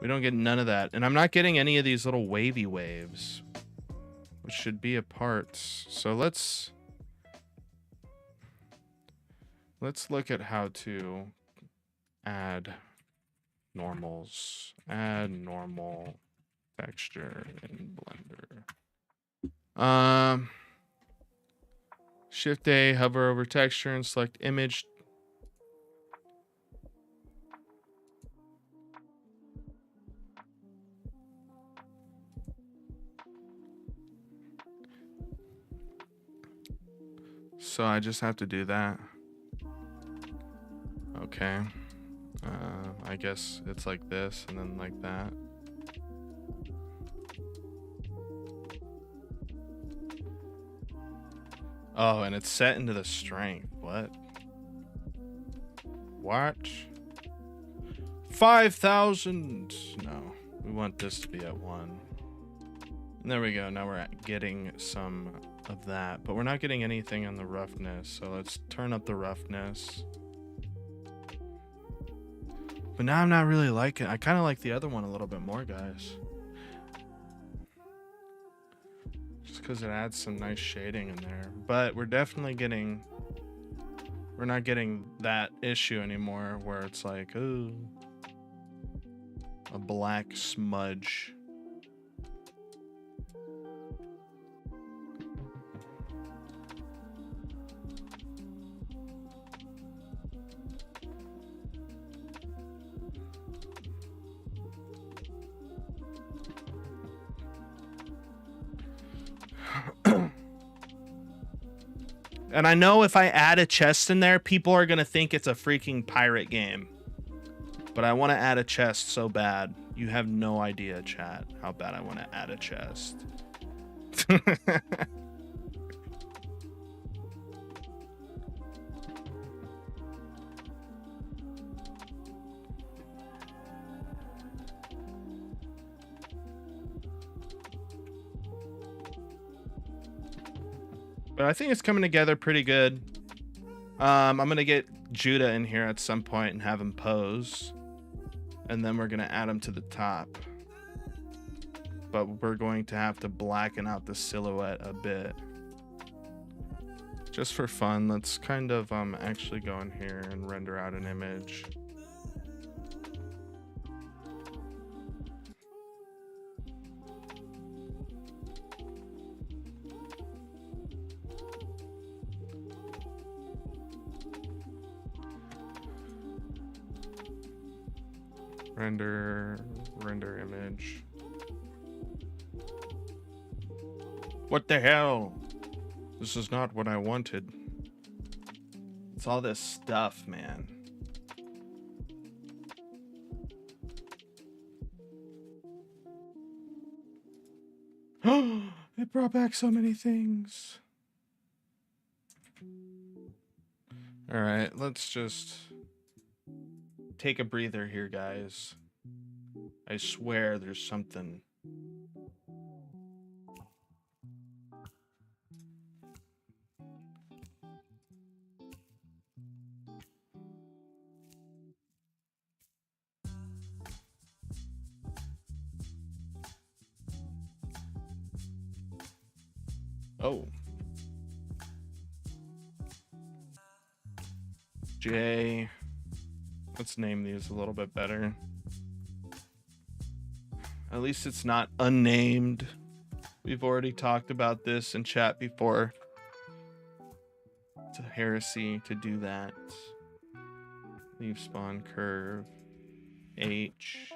we don't get none of that. And I'm not getting any of these little wavy waves, which should be a part. So let's look at how to add normals. Add normal texture in Blender. Shift A, hover over texture and select image. So I just have to do that. Okay. I guess it's like this and then like that. Oh, and it's set into the strength. What? What? 5,000. No, we want this to be at 1. And there we go. Now we're getting some of that, but we're not getting anything on the roughness. So let's turn up the roughness. But now I'm not really liking it. I kind of like the other one a little bit more, guys. Just because it adds some nice shading in there. But we're definitely getting... We're not getting that issue anymore where it's like, ooh, a black smudge. And I know if I add a chest in there, people are going to think it's a freaking pirate game. But I want to add a chest so bad. You have no idea, chat, how bad I want to add a chest. But I think it's coming together pretty good. I'm going to get Judah in here at some point and have him pose. And then we're going to add him to the top. But we're going to have to blacken out the silhouette a bit. Just for fun, let's kind of actually go in here and render out an image. Render image. What the hell? This is not what I wanted. It's all this stuff, man. It brought back so many things. All right, let's just take a breather here, guys. I swear there's something. Oh. J. Let's name these a little bit better. At least it's not unnamed. We've already talked about this in chat before. It's a heresy to do that. Leave spawn curve. H.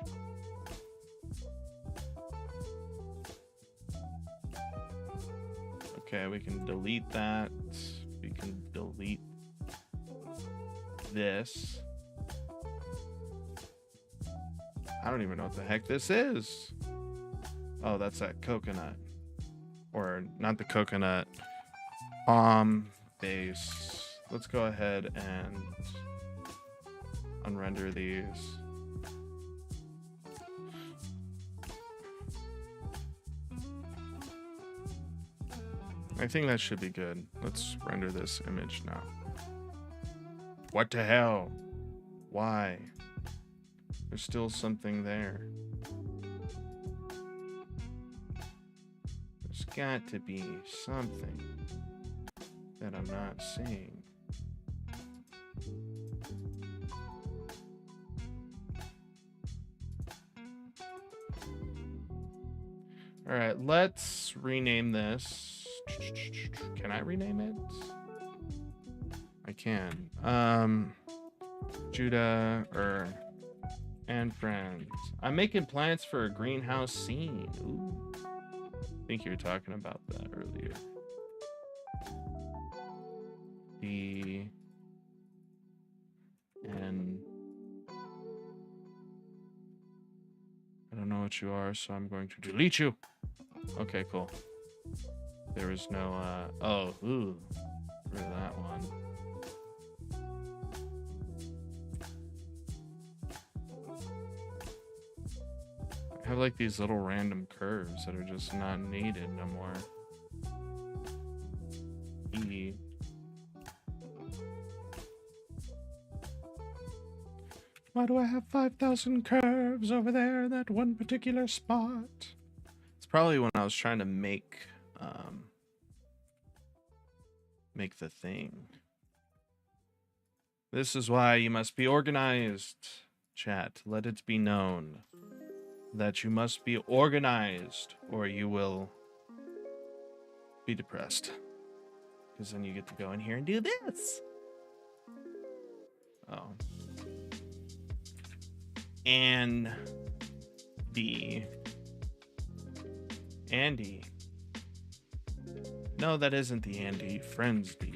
Okay, we can delete that. We can delete this. I don't even know what the heck this is. Oh, that's that coconut. Or not the coconut. Base. Let's go ahead and unrender these. I think that should be good. Let's render this image now. What the hell? Why? There's still something there. There's got to be something that I'm not seeing. All right, let's rename this. Can I rename it? I can. Judah and friends. I'm making plans for a greenhouse scene. Ooh. I think you were talking about that earlier. I don't know what you are, so I'm going to delete you. Okay, cool. There was no, ooh, rid of that one. I have like these little random curves that are just not needed no more. Why do I have 5,000 curves over there in that one particular spot? It's probably when I was trying to make the thing. This is why you must be organized, chat. Let it be known that you must be organized or you will be depressed. Because then you get to go in here and do this. Oh. And Andy. No, that isn't the Andy. Friends D.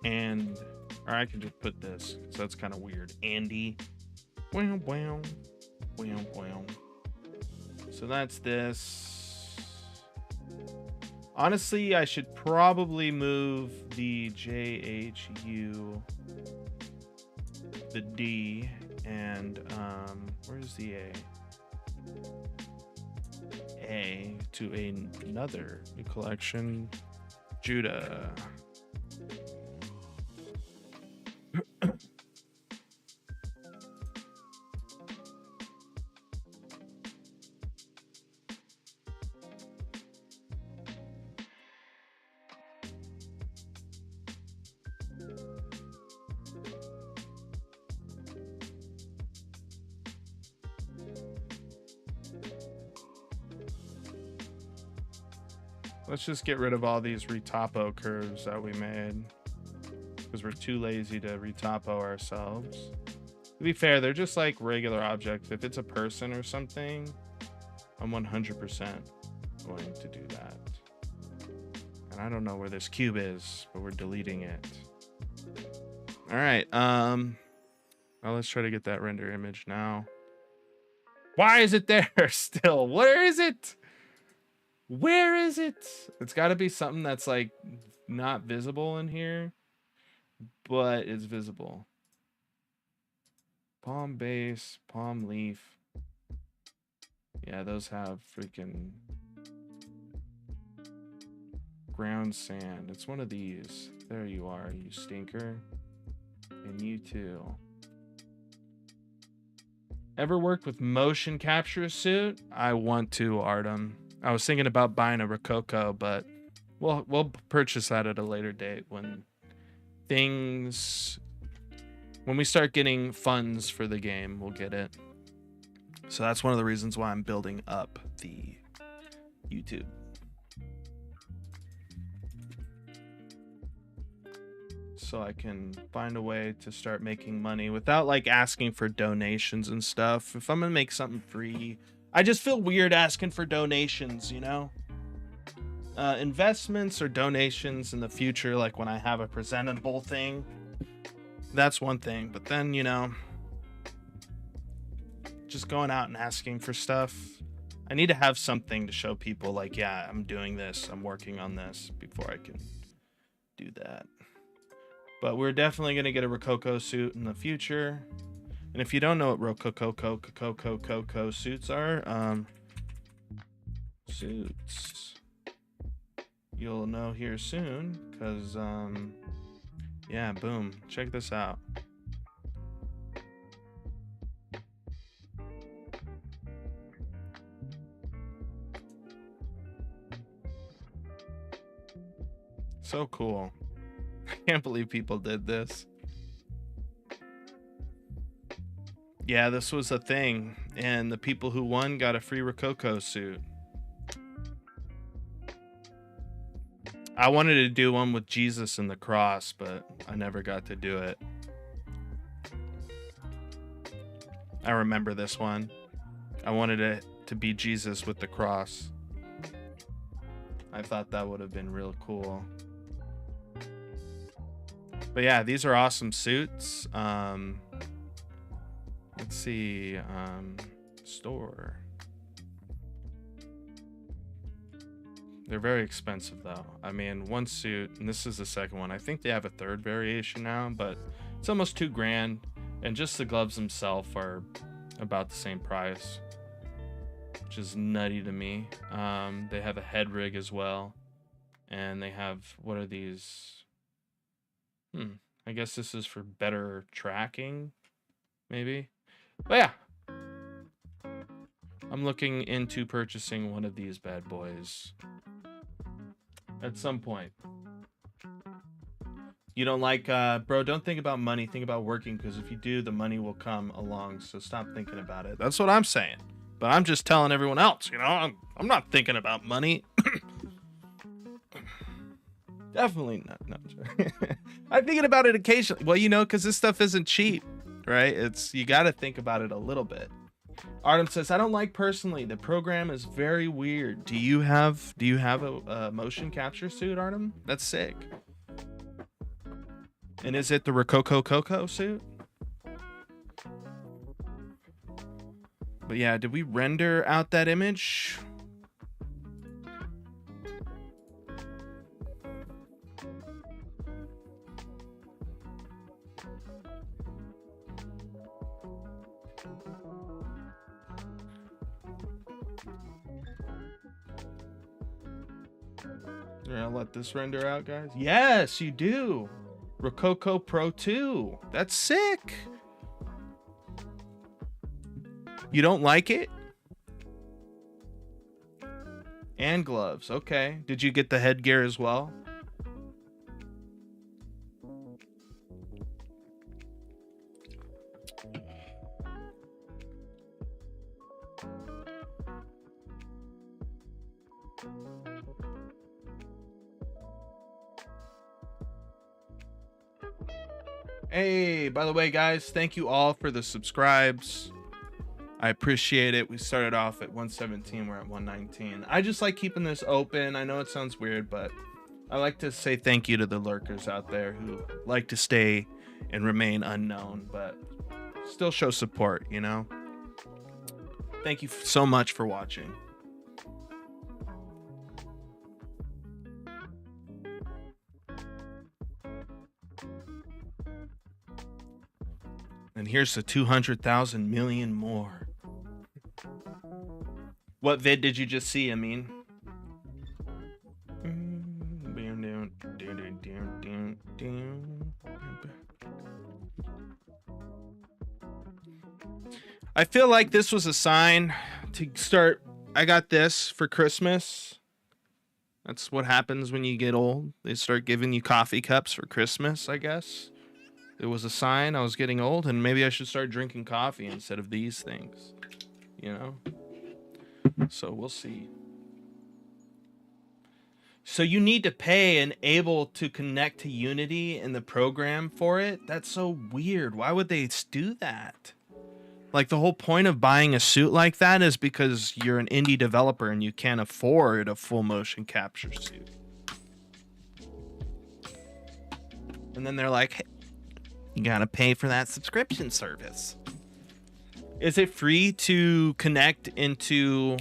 And, or I can just put this, so that's kind of weird. Andy. Wow, wow. Wow, wow. So that's this. Honestly, I should probably move the JHU, the D, and where's the A? A to another new collection. Judah. Let's just get rid of all these retopo curves that we made because we're too lazy to retopo ourselves. To be fair, they're just like regular objects. If it's a person or something, I'm 100% going to do that. And I don't know where this cube is, but we're deleting it. All right. Well, let's try to get that render image now. Why is it there still? Where is it? Where is it? It's got to be something that's like not visible in here, but it's visible. Palm base, palm leaf. Yeah, those have freaking ground sand. It's one of these. There you are, you stinker. And you too. Ever worked with motion capture suit? I want to, Artem. I was thinking about buying a Rococo, but we'll purchase that at a later date when we start getting funds for the game, we'll get it. So that's one of the reasons why I'm building up the YouTube. So I can find a way to start making money without like asking for donations and stuff. If I'm gonna make something free, I just feel weird asking for donations, you know? Investments or donations in the future, like when I have a presentable thing, that's one thing. But then, you know, just going out and asking for stuff, I need to have something to show people like, yeah, I'm doing this, I'm working on this before I can do that. But we're definitely going to get a Rococo suit in the future. And if you don't know what Rococo suits are, suits, you'll know here soon, because, yeah, boom, check this out. So cool. I can't believe people did this. Yeah, this was a thing, and the people who won got a free Rococo suit. I wanted to do one with Jesus and the cross, but I never got to do it. I remember this one. I wanted it to be Jesus with the cross. I thought that would have been real cool. But yeah, these are awesome suits. Let's see, store. They're very expensive though. I mean, one suit, and this is the second one. I think they have a third variation now, but it's almost $2,000, and just the gloves themselves are about the same price, which is nutty to me. They have a head rig as well, and they have, what are these? I guess this is for better tracking, maybe. But yeah, I'm looking into purchasing one of these bad boys at some point. You don't like, bro, don't think about money. Think about working, because if you do, the money will come along. So stop thinking about it. That's what I'm saying. But I'm just telling everyone else, you know, I'm not thinking about money. Definitely not. No, I'm thinking about it occasionally. Well, you know, because this stuff isn't cheap, right? You got to think about it a little bit. Artem says, I don't like personally. The program is very weird. Do you have a motion capture suit, Artem? That's sick. And is it the Rococo Coco suit? But yeah, did we render out that image? Yeah, I'll let this render out, guys. Yes, you do. Rococo Pro 2. That's sick. You don't like it? And gloves. Okay. Did you get the headgear as well? Hey, by the way, guys, thank you all for the subscribes. I appreciate it. We started off at 117. We're at 119. I just like keeping this open. I know it sounds weird, but I like to say thank you to the lurkers out there who like to stay and remain unknown, but still show support, you know? Thank you so much for watching. And here's the 200,000 million more. What vid did you just see, I mean? I feel like this was a sign to start. I got this for Christmas. That's what happens when you get old. They start giving you coffee cups for Christmas, I guess. It was a sign I was getting old, and maybe I should start drinking coffee instead of these things, you know? So we'll see. So you need to pay and able to connect to Unity in the program for it? That's so weird. Why would they do that? Like, the whole point of buying a suit like that is because you're an indie developer and you can't afford a full motion capture suit. And then they're like, hey, you gotta pay for that subscription service. Is it free to connect into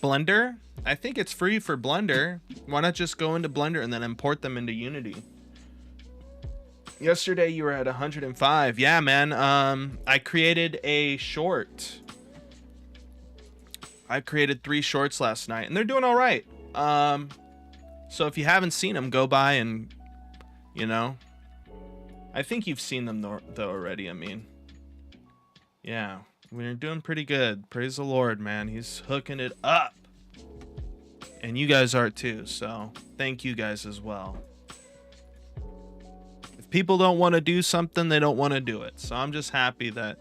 Blender? I think it's free for Blender. Why not just go into Blender and then import them into Unity? Yesterday you were at 105. Yeah, man. I created a short. I created 3 shorts last night, and they're doing all right. So if you haven't seen them, go by and, you know. I think you've seen them though already. I mean, yeah, we're doing pretty good. Praise the Lord, man. He's hooking it up. And you guys are too, so thank you guys as well. If people don't want to do something, they don't want to do it. So I'm just happy that,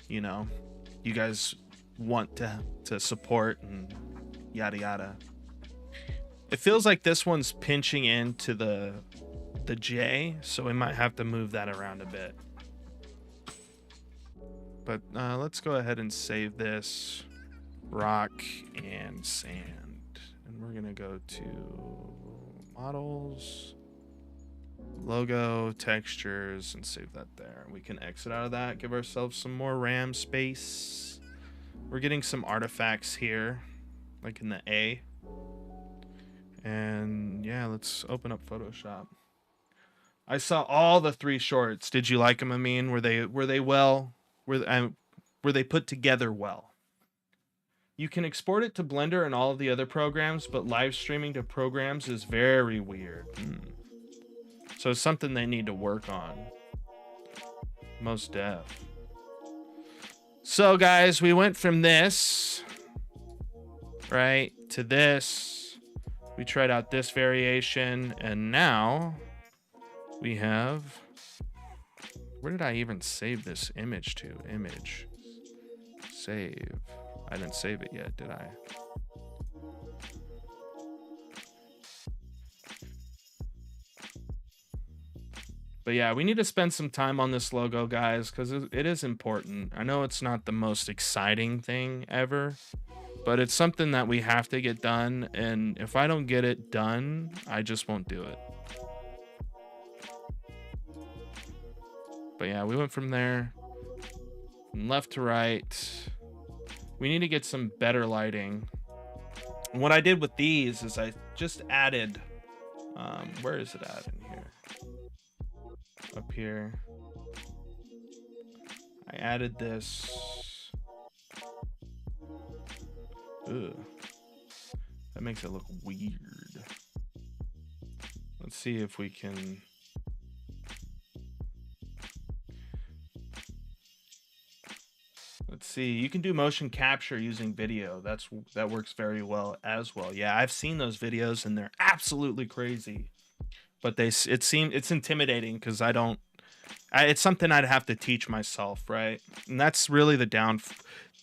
you know, you guys want to support and yada yada. It feels like this one's pinching into the J, so we might have to move that around a bit. But let's go ahead and save this. Rock and sand, and we're gonna go to models, logo, textures, and save that there. We can exit out of that, give ourselves some more RAM space. We're getting some artifacts here, like in the A. And yeah, let's open up Photoshop. I saw all the 3 shorts. Did you like them, Amin? Were they well? Were they put together well? You can export it to Blender and all of the other programs, but live streaming to programs is very weird. So it's something they need to work on. Most def. So guys, we went from this, right, to this. We tried out this variation, and now we have, where did I even save this image to? Image. Save. I didn't save it yet, did I? But yeah, we need to spend some time on this logo, guys, because it is important. I know it's not the most exciting thing ever, but it's something that we have to get done. And if I don't get it done, I just won't do it. But yeah, we went from there, from left to right. We need to get some better lighting. And what I did with these is I just added, where is it at in here? Up here. I added this. Ugh. That makes it look weird. Let's see if we can. Let's see. You can do motion capture using video. That works very well as well. Yeah, I've seen those videos and they're absolutely crazy. But it's intimidating because it's something I'd have to teach myself, right? And that's really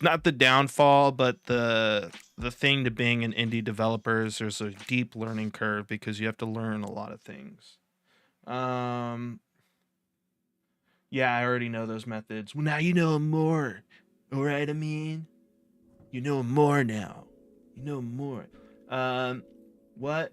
not the downfall, but the thing to being an indie developer is there's a deep learning curve because you have to learn a lot of things. Yeah, I already know those methods. Well, now you know more. All right, I mean, you know more now. You know more. What?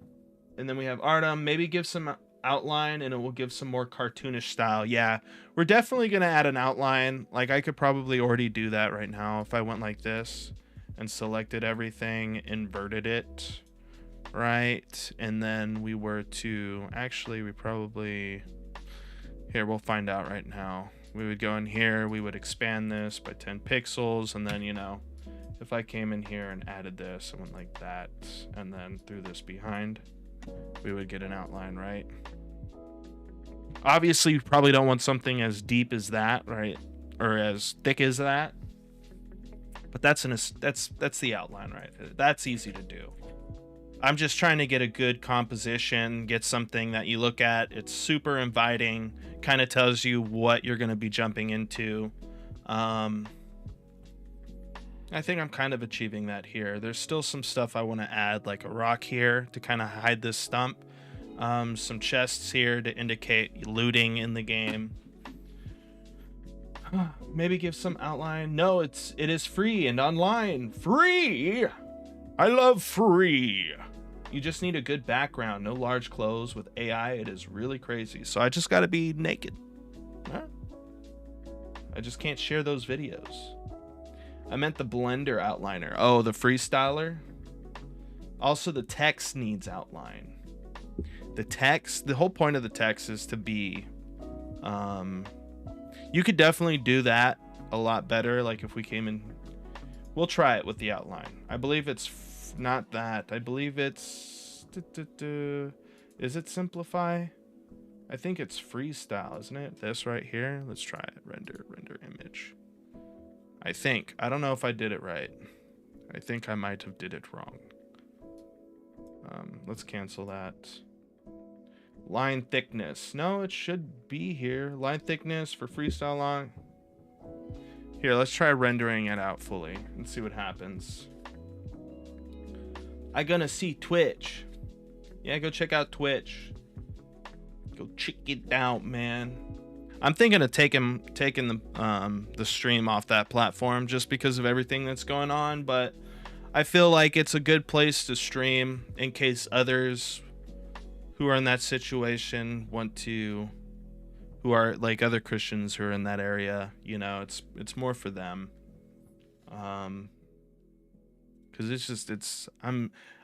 And then we have Artem. Maybe give some outline and it will give some more cartoonish style. Yeah, we're definitely going to add an outline. Like I could probably already do that right now if I went like this and selected everything, inverted it, right? And then we were to, actually we probably, here, we'll find out right now. We would go in here, we would expand this by 10 pixels, and then, you know, if I came in here and added this and went like that, and then threw this behind, we would get an outline, right? Obviously, you probably don't want something as deep as that, right? Or as thick as that. But that's the outline, right? That's easy to do. I'm just trying to get a good composition, get something that you look at, it's super inviting, kind of tells you what you're going to be jumping into. I think I'm kind of achieving that here. There's still some stuff I want to add, like a rock here to kind of hide this stump. Some chests here to indicate looting in the game. Maybe give some outline. No, it is free and online. Free! I love free. You just need a good background, no large clothes. With AI, it is really crazy. So I just got to be naked. Huh? I just can't share those videos. I meant the Blender outliner. Oh, the freestyler. Also, the text needs outline. The whole point of the text is to be, you could definitely do that a lot better. Like if we came in, we'll try it with the outline. I believe it's not that. I believe it's, is it simplify? I think it's freestyle, isn't it? This right here. Let's try it. Render image. I think. I don't know if I did it right. I think I might have did it wrong. Let's cancel that. Line thickness. No, it should be here. Line thickness for freestyle line. Here, let's try rendering it out fully and see what happens. I gonna see Twitch. Yeah, go check out Twitch. Go check it out, man. I'm thinking of taking the stream off that platform just because of everything that's going on, but I feel like it's a good place to stream in case others who are in that situation who are like other Christians who are in that area, you know, it's more for them. Because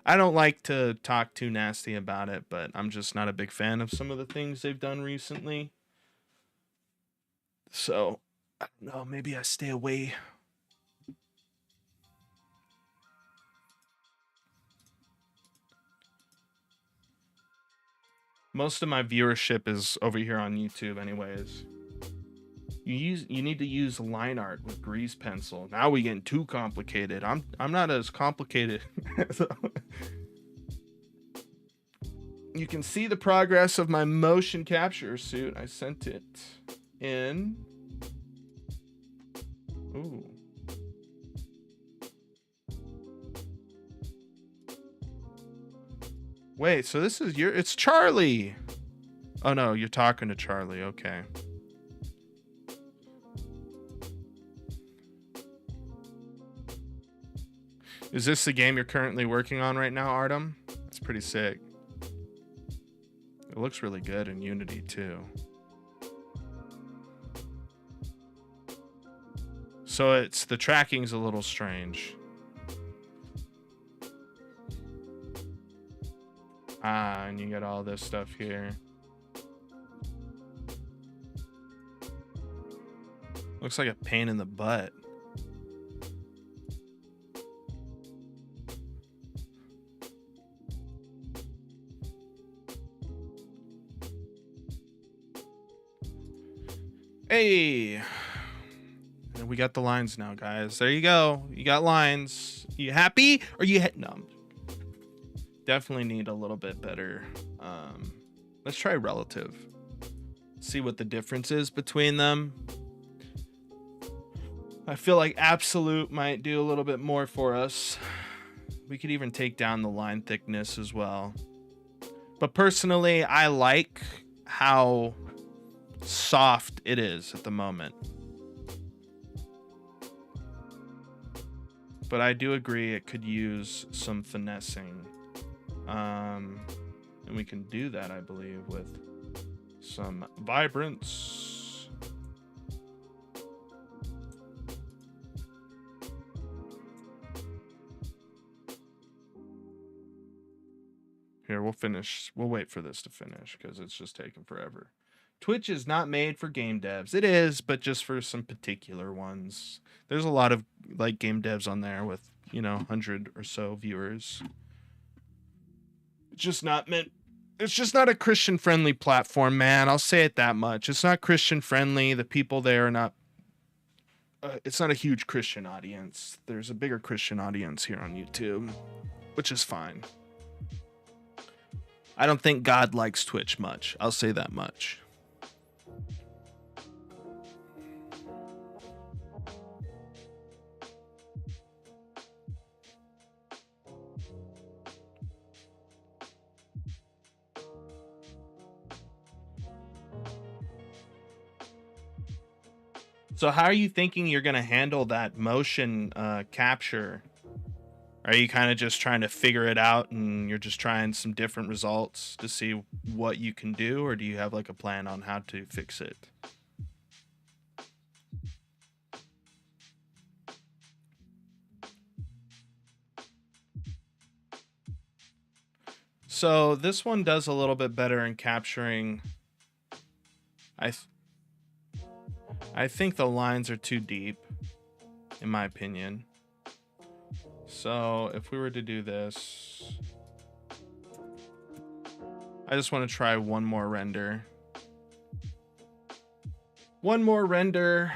I don't like to talk too nasty about it, but I'm just not a big fan of some of the things they've done recently. So, I don't know, maybe I stay away. Most of my viewership is over here on YouTube anyways. You need to use line art with grease pencil. Now we getting too complicated. I'm not as complicated. You can see the progress of my motion capture suit. I sent it in. Ooh. Wait, so this is it's Charlie. Oh no, you're talking to Charlie. Okay. Is this the game you're currently working on right now, Artem? It's pretty sick. It looks really good in Unity too. So it's the tracking's a little strange. And you get all this stuff here. Looks like a pain in the butt. Hey, and we got the lines now, guys. There you go. You got lines. You happy? Or you no? Definitely need a little bit better. Let's try relative. See what the difference is between them. I feel like absolute might do a little bit more for us. We could even take down the line thickness as well. But personally, I like how soft it is at the moment. But I do agree it could use some finessing. And we can do that, I believe, with some vibrance. Here, we'll finish. We'll wait for this to finish because it's just taking forever. Twitch is not made for game devs. It is, but just for some particular ones. There's a lot of like game devs on there with, 100 or so viewers. It's just not meant. It's just not a Christian friendly platform, man. I'll say it that much. It's not Christian friendly. The people there are not. It's not a huge Christian audience. There's a bigger Christian audience here on YouTube, which is fine. I don't think God likes Twitch much. I'll say that much. So how are you thinking you're going to handle that motion capture? Are you kind of just trying to figure it out and you're just trying some different results to see what you can do? Or do you have like a plan on how to fix it? So this one does a little bit better in capturing. I think the lines are too deep, in my opinion. So if we were to do this, I just want to try one more render. One more render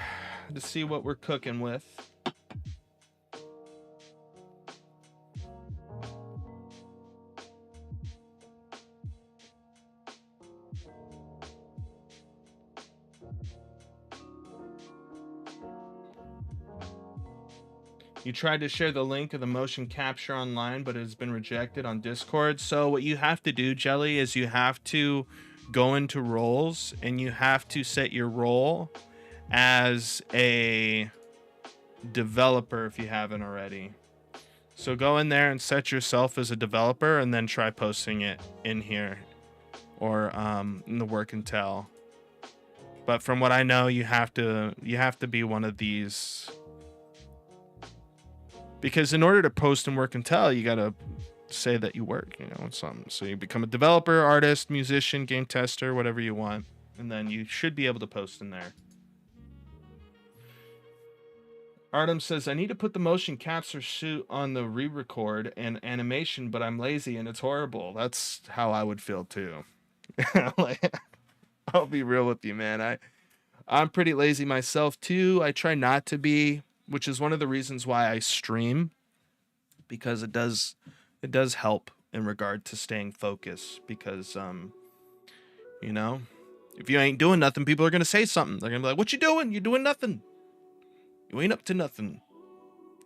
to see what we're cooking with. You tried to share the link of the motion capture online, but it has been rejected on Discord. So what you have to do, Jelly, is you have to go into roles and you have to set your role as a developer if you haven't already. So go in there and set yourself as a developer and then try posting it in here or in the work and tell. But from what I know, you have to be one of these. Because in order to post and work and tell, you got to say that you work, on something. So you become a developer, artist, musician, game tester, whatever you want. And then you should be able to post in there. Artem says, I need to put the motion capture suit on the re-record and animation, but I'm lazy and it's horrible. That's how I would feel too. Like, I'll be real with you, man. I'm pretty lazy myself too. I try not to be, which is one of the reasons why I stream, because it does help in regard to staying focused, because you know, if you ain't doing nothing, people are going to say something. They're going to be like, "What you doing? You doing nothing. You ain't up to nothing."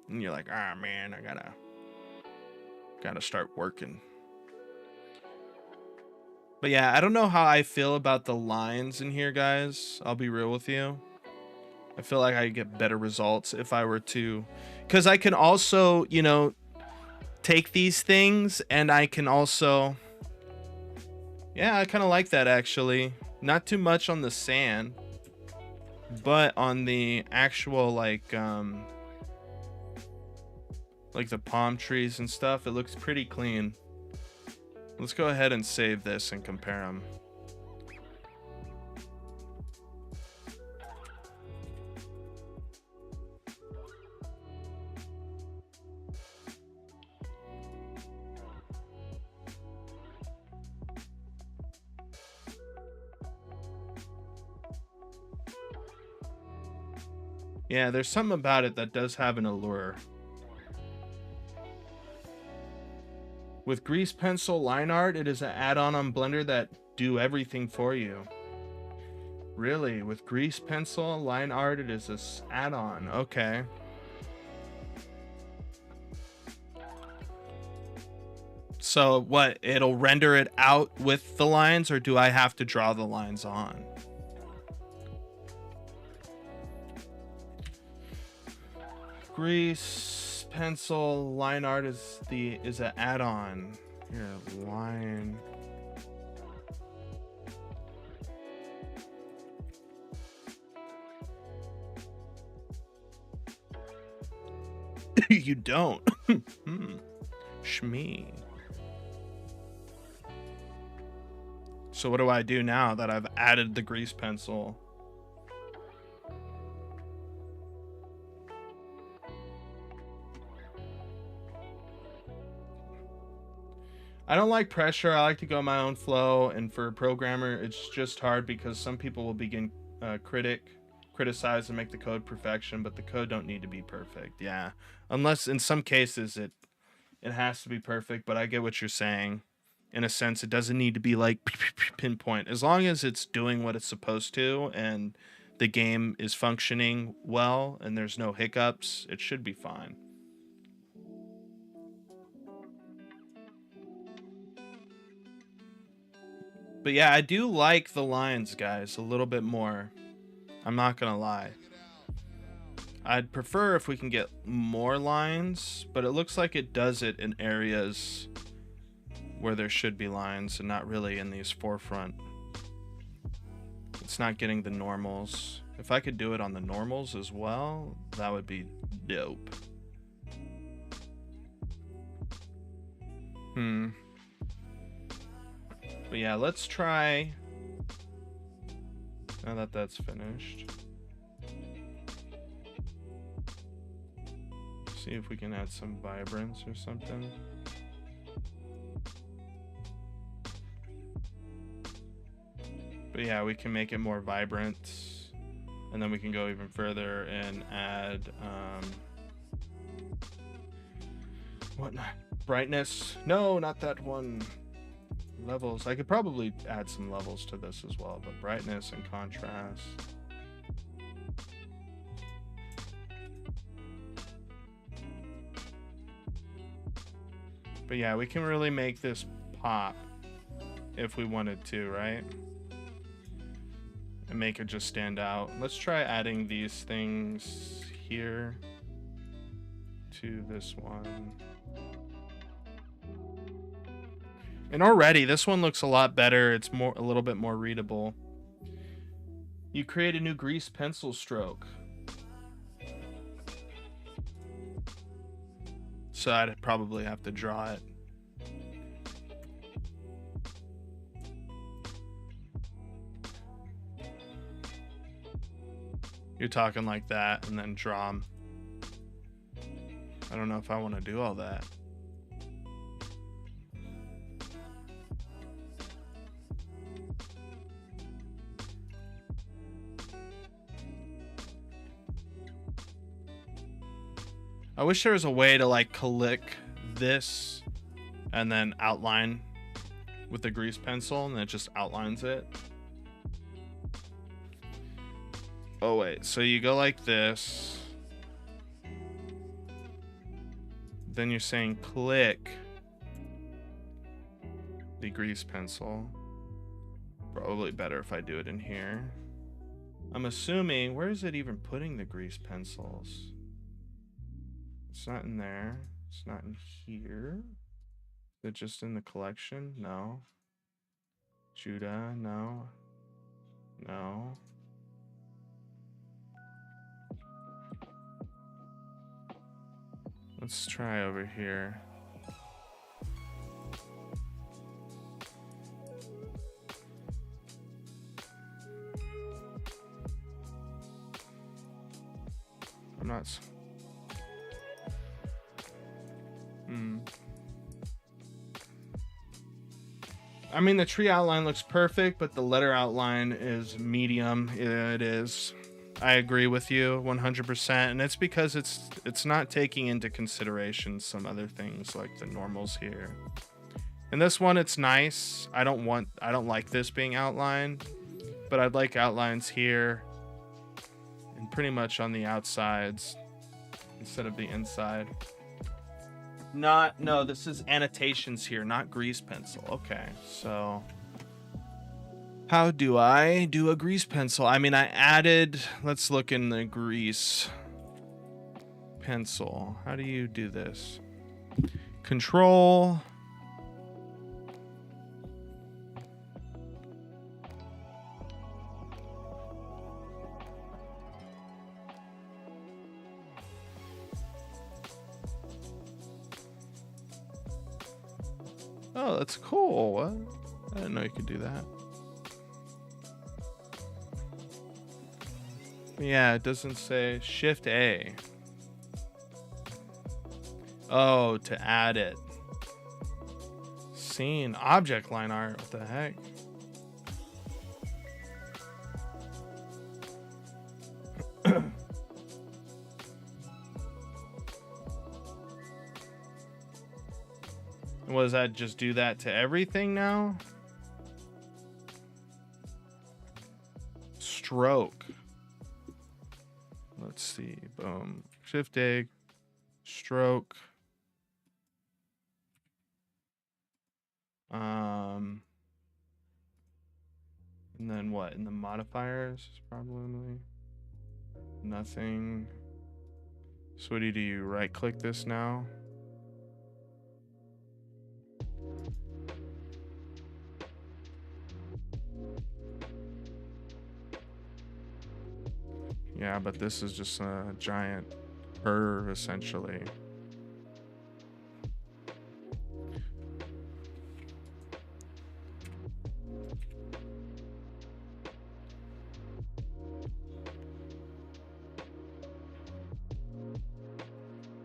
And you're like, "Ah, man, I got to start working." But yeah, I don't know how I feel about the lines in here, guys. I'll be real with you. I feel like I get better results if I were to, because I can also, take these things, and I can also, yeah, I kind of like that actually. Not too much on the sand, but on the actual like the palm trees and stuff, it looks pretty clean. Let's go ahead and save this and compare them. Yeah, there's something about it that does have an allure. With grease pencil line art, it is an add-on on Blender that do everything for you. Really? With grease pencil line art, it is this add-on. Okay. So what? It'll render it out with the lines, or do I have to draw the lines on? Grease pencil line art is an add-on. Here, line. You don't. Shmee. So what do I do now that I've added the grease pencil? I don't like pressure. I like to go my own flow, and for a programmer, it's just hard because some people will begin criticize and make the code perfection, but the code don't need to be perfect. Yeah, unless in some cases it has to be perfect. But I get what you're saying. In a sense, it doesn't need to be like pinpoint. As long as it's doing what it's supposed to and the game is functioning well and there's no hiccups, it should be fine. But yeah, I do like the lines, guys, a little bit more. I'm not gonna lie. I'd prefer if we can get more lines, but it looks like it does it in areas where there should be lines and not really in these forefront. It's not getting the normals. If I could do it on the normals as well, that would be dope. But yeah, let's try, now that that's finished, see if we can add some vibrance or something. But yeah, we can make it more vibrant, and then we can go even further and add what, brightness? No, not that one. Levels. I could probably add some levels to this as well, but brightness and contrast. But yeah, we can really make this pop if we wanted to, right? And make it just stand out. Let's try adding these things here to this one. And already this one looks a lot better. It's a little bit more readable. You create a new grease pencil stroke. So I'd probably have to draw it. You're talking like that and then draw them. I don't know if I want to do all that. I wish there was a way to like click this and then outline with the grease pencil, and it just outlines it. Oh wait, so you go like this. Then you're saying click the grease pencil. Probably better if I do it in here. I'm assuming, where is it even putting the grease pencils? It's not in there. It's not in here. Is it just in the collection? No. Judah, no. No. Let's try over here. I'm not. I mean, the tree outline looks perfect, but the letter outline is medium. It is. I agree with you 100%, and it's because it's not taking into consideration some other things like the normals here. In this one, it's nice. I don't like this being outlined, but I'd like outlines here and pretty much on the outsides instead of the inside. No, this is annotations here, not grease pencil. Okay, so how do I do a grease pencil? I mean, I added, let's look in the grease pencil. How do you do this? Control. Oh, that's cool. What? I didn't know you could do that. Yeah, it doesn't say Shift A. Oh, to add it. Scene, object line art. What the heck? Was that just do that to everything now? Stroke. Let's see. Boom. Shift A. Stroke. And then what? In the modifiers, probably nothing. So what do? You right click this now? Yeah, but this is just a giant curve essentially.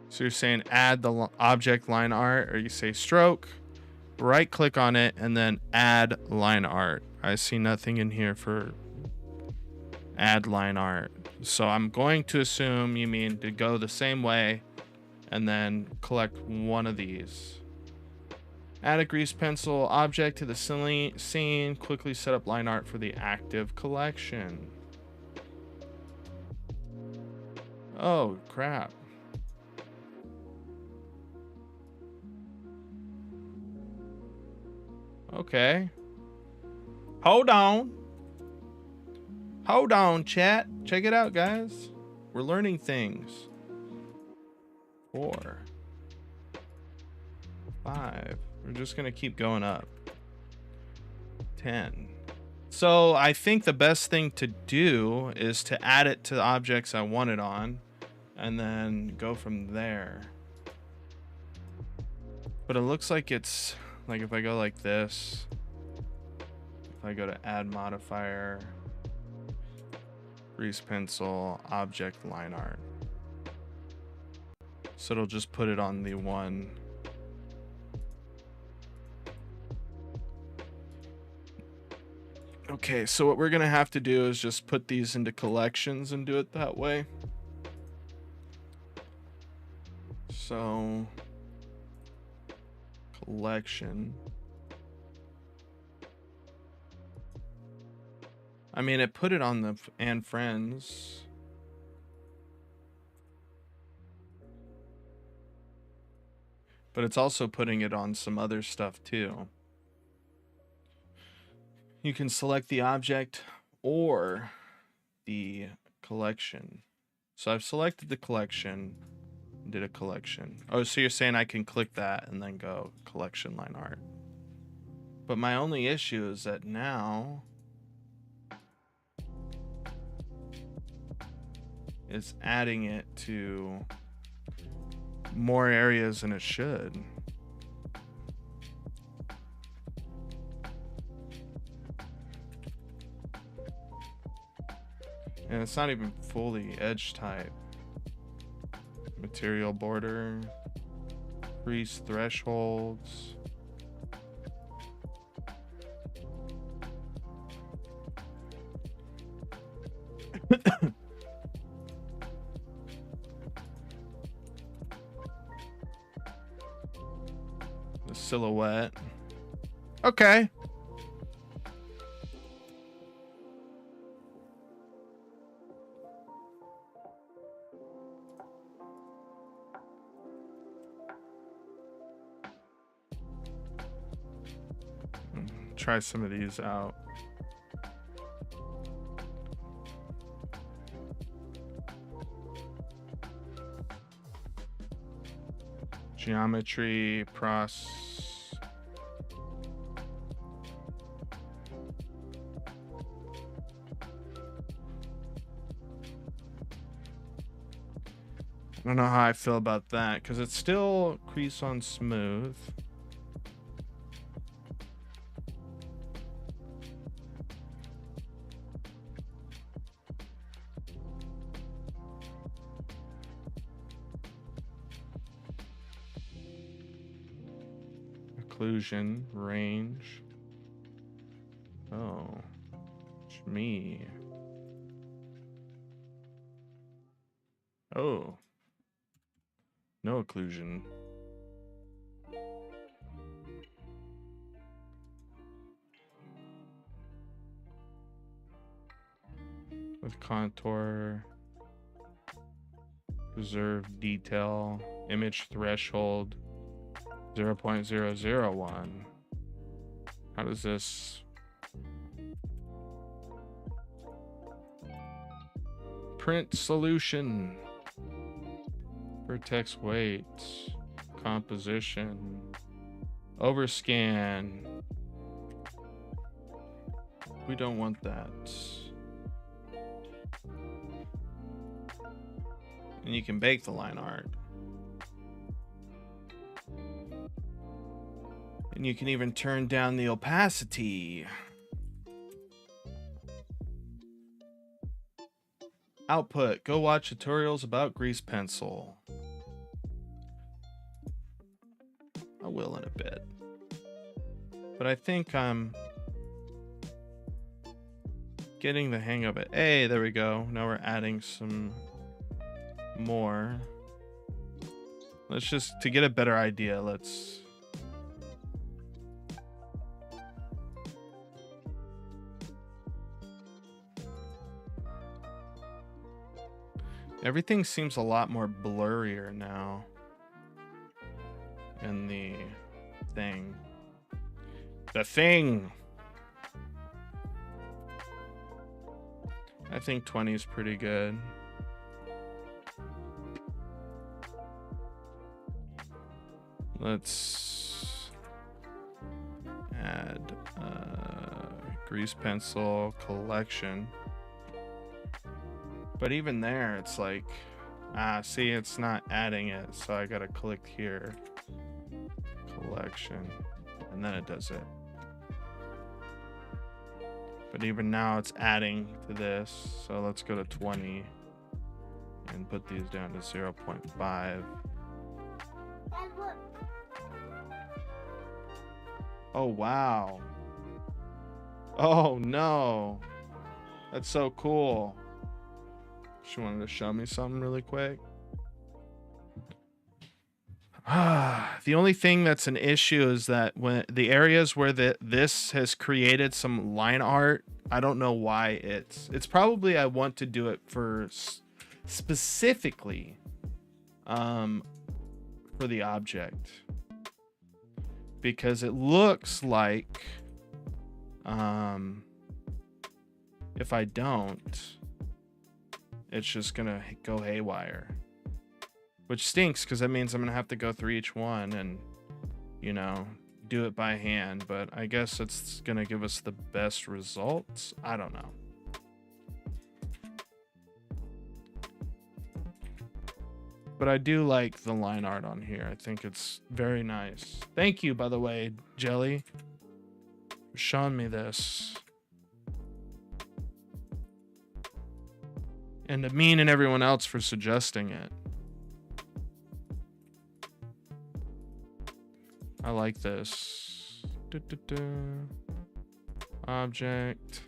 So you're saying add the object line art, or you say stroke, right click on it, and then add line art. I see nothing in here for add line art. So I'm going to assume you mean to go the same way and then collect one of these. Add a grease pencil object to the scene. Quickly set up line art for the active collection. Oh, crap. Okay. Hold on. Hold on, chat. Check it out, guys. We're learning things. 4, 5. We're just going to keep going up. 10. So I think the best thing to do is to add it to the objects I want it on and then go from there. But it looks like it's like if I go like this, if I go to add modifier, grease pencil, object line art. So it'll just put it on the one. Okay, so what we're gonna have to do is just put these into collections and do it that way. So collection. I mean, it put it on the and friends. But it's also putting it on some other stuff too. You can select the object or the collection. So I've selected the collection, did a collection. Oh, so you're saying I can click that and then go collection line art. But my only issue is that now it's adding it to more areas than it should. And it's not even fully edge type. Material border, crease thresholds. The silhouette. Okay. Try some of these out. Geometry, I don't know how I feel about that because it's still crease on smooth. Occlusion, range. Oh, it's me. Oh, no occlusion. With contour, preserve detail, image threshold 0.001. How does this? Print solution. Vertex weight, composition, overscan. We don't want that. And you can bake the line art. And you can even turn down the opacity. Output. Go watch tutorials about grease pencil. I will in a bit. But I think I'm getting the hang of it. Hey, there we go. Now we're adding some more. Let's just, to get a better idea, let's... Everything seems a lot more blurrier now in the thing. The thing! I think 20 is pretty good. Let's add grease pencil collection. But even there, it's like, see, it's not adding it. So I gotta click here, collection, and then it does it. But even now it's adding to this. So let's go to 20 and put these down to 0.5. Oh, wow. Oh, no. That's so cool. She wanted to show me something really quick. The only thing that's an issue is that when the areas where this has created some line art, I don't know why it's probably I want to do it for specifically for the object, because it looks like if I don't, it's just gonna go haywire, which stinks because that means I'm gonna have to go through each one and, you know, do it by hand. But I guess it's gonna give us the best results. I don't know. But I do like the line art on here. I think it's very nice. Thank you, by the way, Jelly, for showing me this. And to Mean and everyone else for suggesting it. I like this. Object.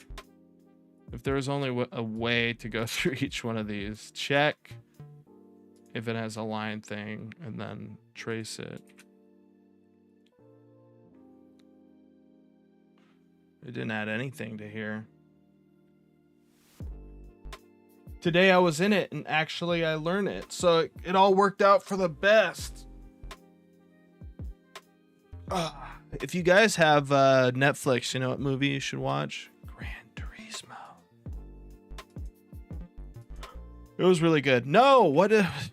If there was only a way to go through each one of these, check if it has a line thing and then trace it. It didn't add anything to here. Today I was in it and actually I learned it. So it all worked out for the best. If you guys have Netflix, you know what movie you should watch? Gran Turismo. It was really good. No, what if...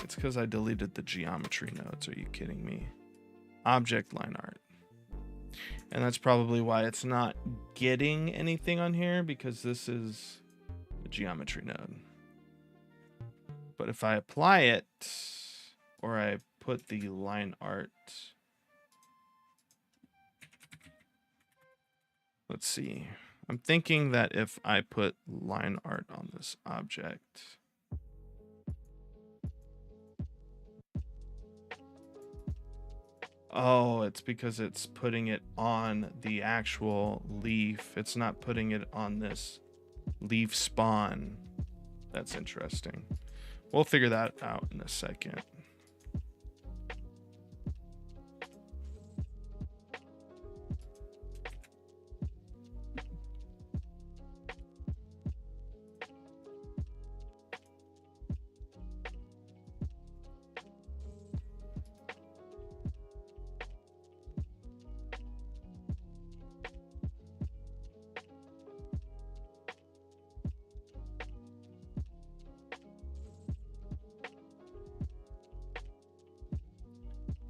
It's because I deleted the geometry nodes. Are you kidding me? Object line art. And that's probably why it's not getting anything on here, because this is a geometry node. But if I apply it, or I put the line art, let's see. I'm thinking that if I put line art on this object, oh, it's because it's putting it on the actual leaf. It's not putting it on this leaf spawn. That's interesting. We'll figure that out in a second.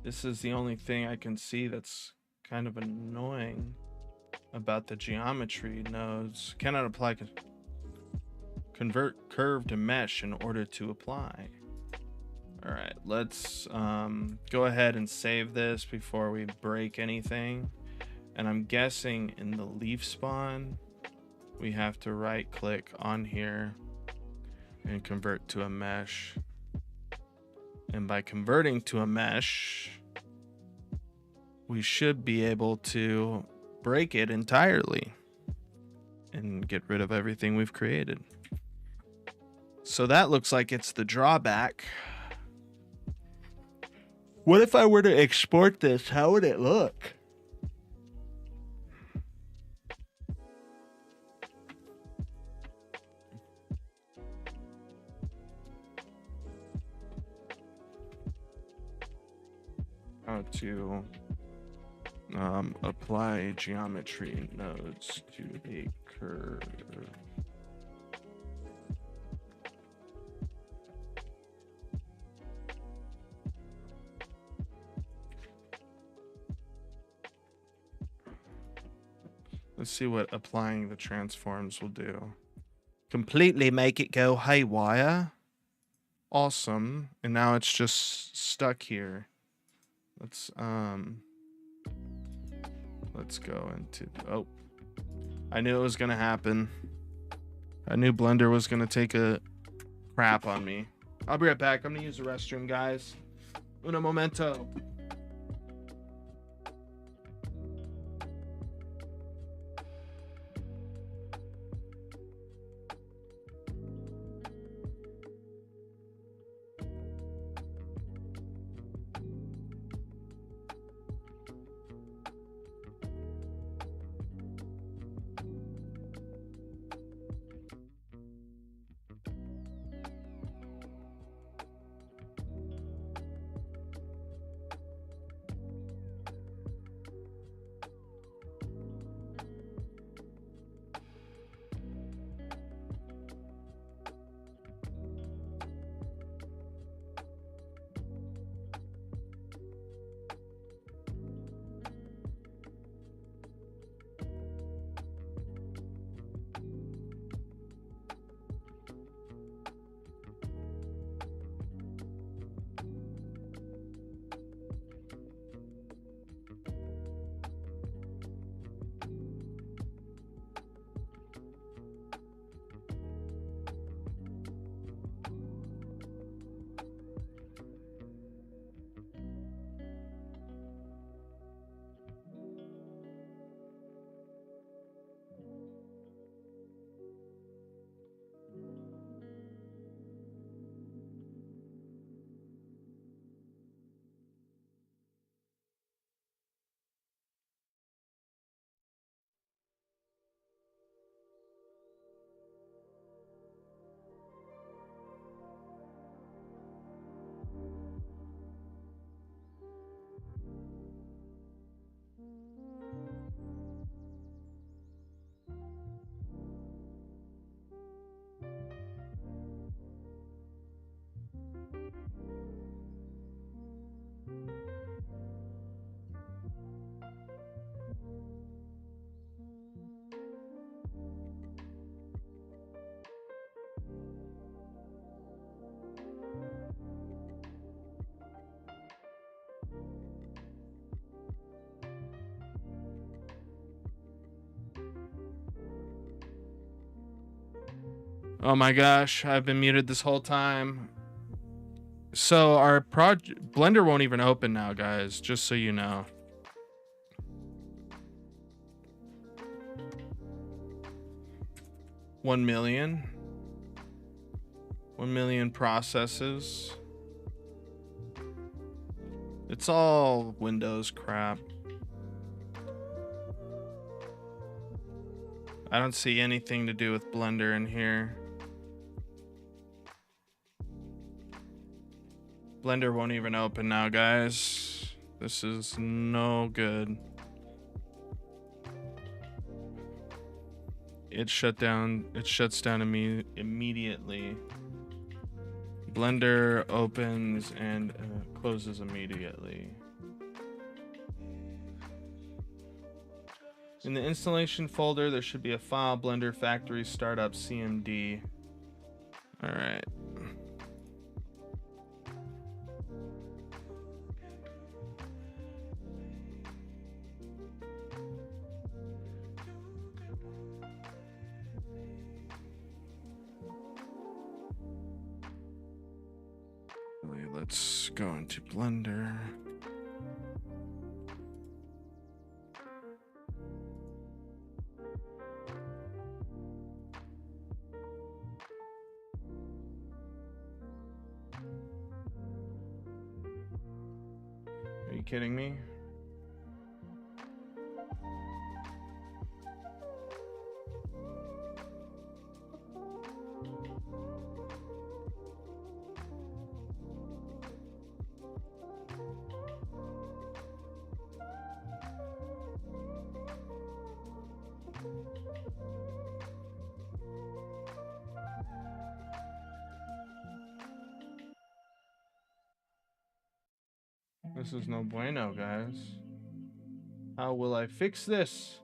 This is the only thing I can see that's kind of annoying about the geometry nodes. Cannot apply convert curve to mesh in order to apply. All right, let's go ahead and save this before we break anything. And I'm guessing in the leaf spawn, we have to right click on here and convert to a mesh. And by converting to a mesh, we should be able to break it entirely and get rid of everything we've created. So that looks like it's the drawback. What if I were to export this? How would it look? How to apply geometry nodes to a curve. Let's see what applying the transforms will do. Completely make it go haywire. Awesome. And now it's just stuck here. Let's go into, oh, I knew it was gonna happen. I knew Blender was gonna take a crap on me. I'll be right back. I'm gonna use the restroom, guys. Uno momento. Oh my gosh, I've been muted this whole time. So our Blender won't even open now, guys, just so you know. $1 million. 1 million processes. It's all Windows crap. I don't see anything to do with Blender in here. Blender won't even open now, guys. This is no good. It shut down. It shuts down immediately. Blender opens and closes immediately. In the installation folder, there should be a file, Blender Factory Startup CMD. All right. Let's go into Blender. Are you kidding me? This is no bueno, guys. How will I fix this?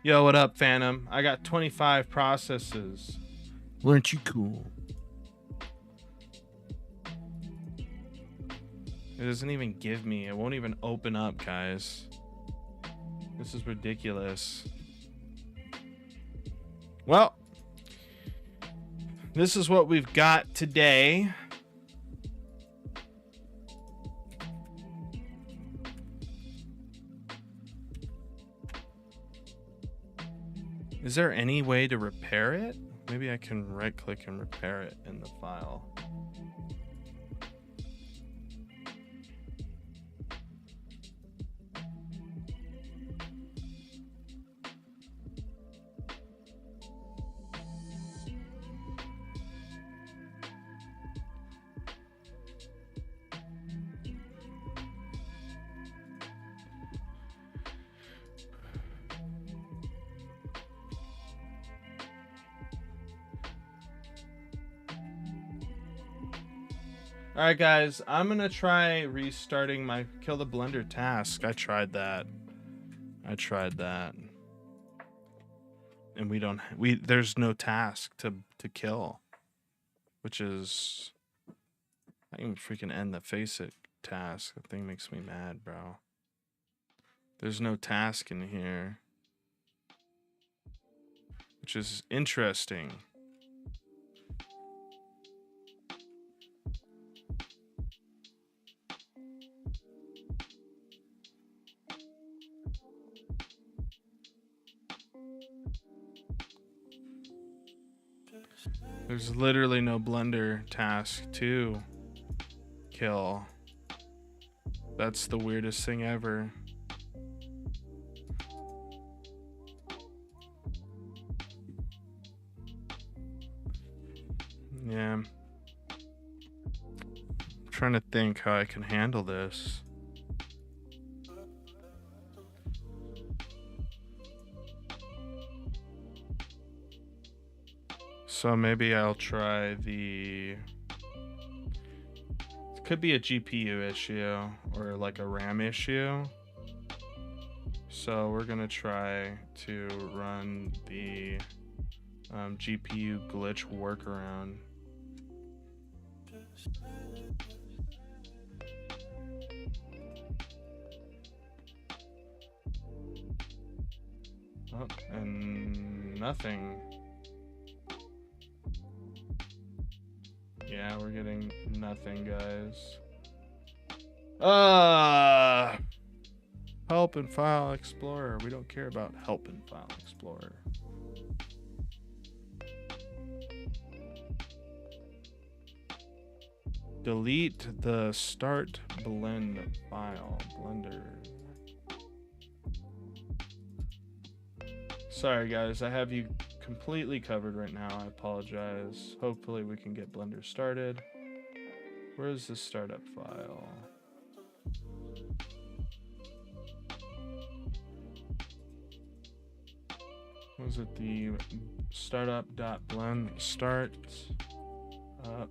Yo, what up, Phantom? I got 25 processes. Weren't you cool? It doesn't even give me. It won't even open up, guys. This is ridiculous. Well, this is what we've got today. Is there any way to repair it? Maybe I can right click and repair it in the file. All right, guys, I'm going to try restarting my kill the Blender task. I tried that. And there's no task to kill, which is, I can freaking end the face it task. That thing makes me mad, bro. There's no task in here, which is interesting. There's literally no Blender task to kill. That's the weirdest thing ever. Yeah. I'm trying to think how I can handle this. So maybe I'll try the... It could be a GPU issue or like a RAM issue. So we're gonna try to run the GPU glitch workaround. Oh, and nothing. Yeah, we're getting nothing, guys. Help in File Explorer. We don't care about help in File Explorer. Delete the start blend file, Blender. Sorry guys, I have you completely covered right now. I apologize. Hopefully we can get Blender started. Where's the startup file? Was it the startup.blend start up?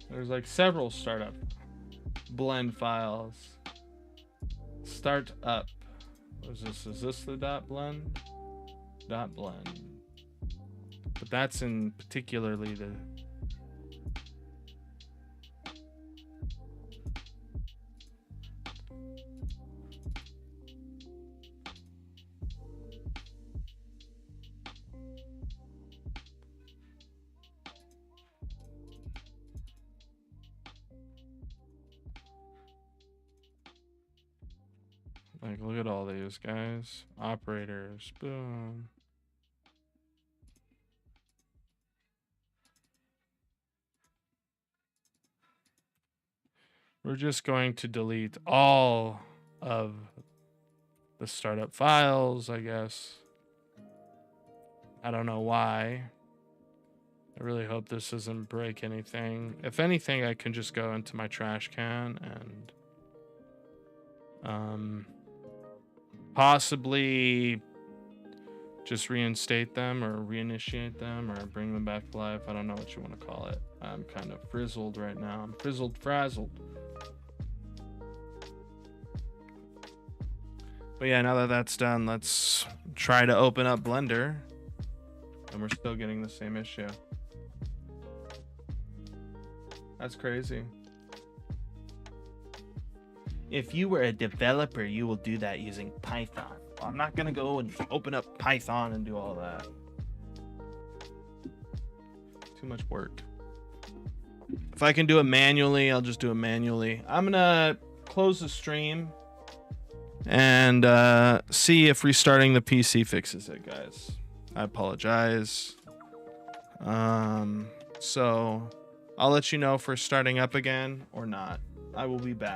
There's like several startup blend files. Start up. What is this? Is this the dot blend? Dot blend. But that's in particularly the... Like, look at all these guys. Operators, boom. We're just going to delete all of the startup files, I guess. I don't know why. I really hope this doesn't break anything. If anything, I can just go into my trash can and possibly just reinstate them or reinitiate them or bring them back to life. I don't know what you want to call it. I'm kind of frizzled right now. I'm frizzled, frazzled. But yeah, now that that's done, let's try to open up Blender. And we're still getting the same issue. That's crazy. If you were a developer, you will do that using Python. Well, I'm not going to go and open up Python and do all that. Too much work. If I can do it manually, I'll just do it manually. I'm going to close the stream and see if restarting the PC fixes it, guys. I apologize. So I'll let you know if we're starting up again or not. I will be back.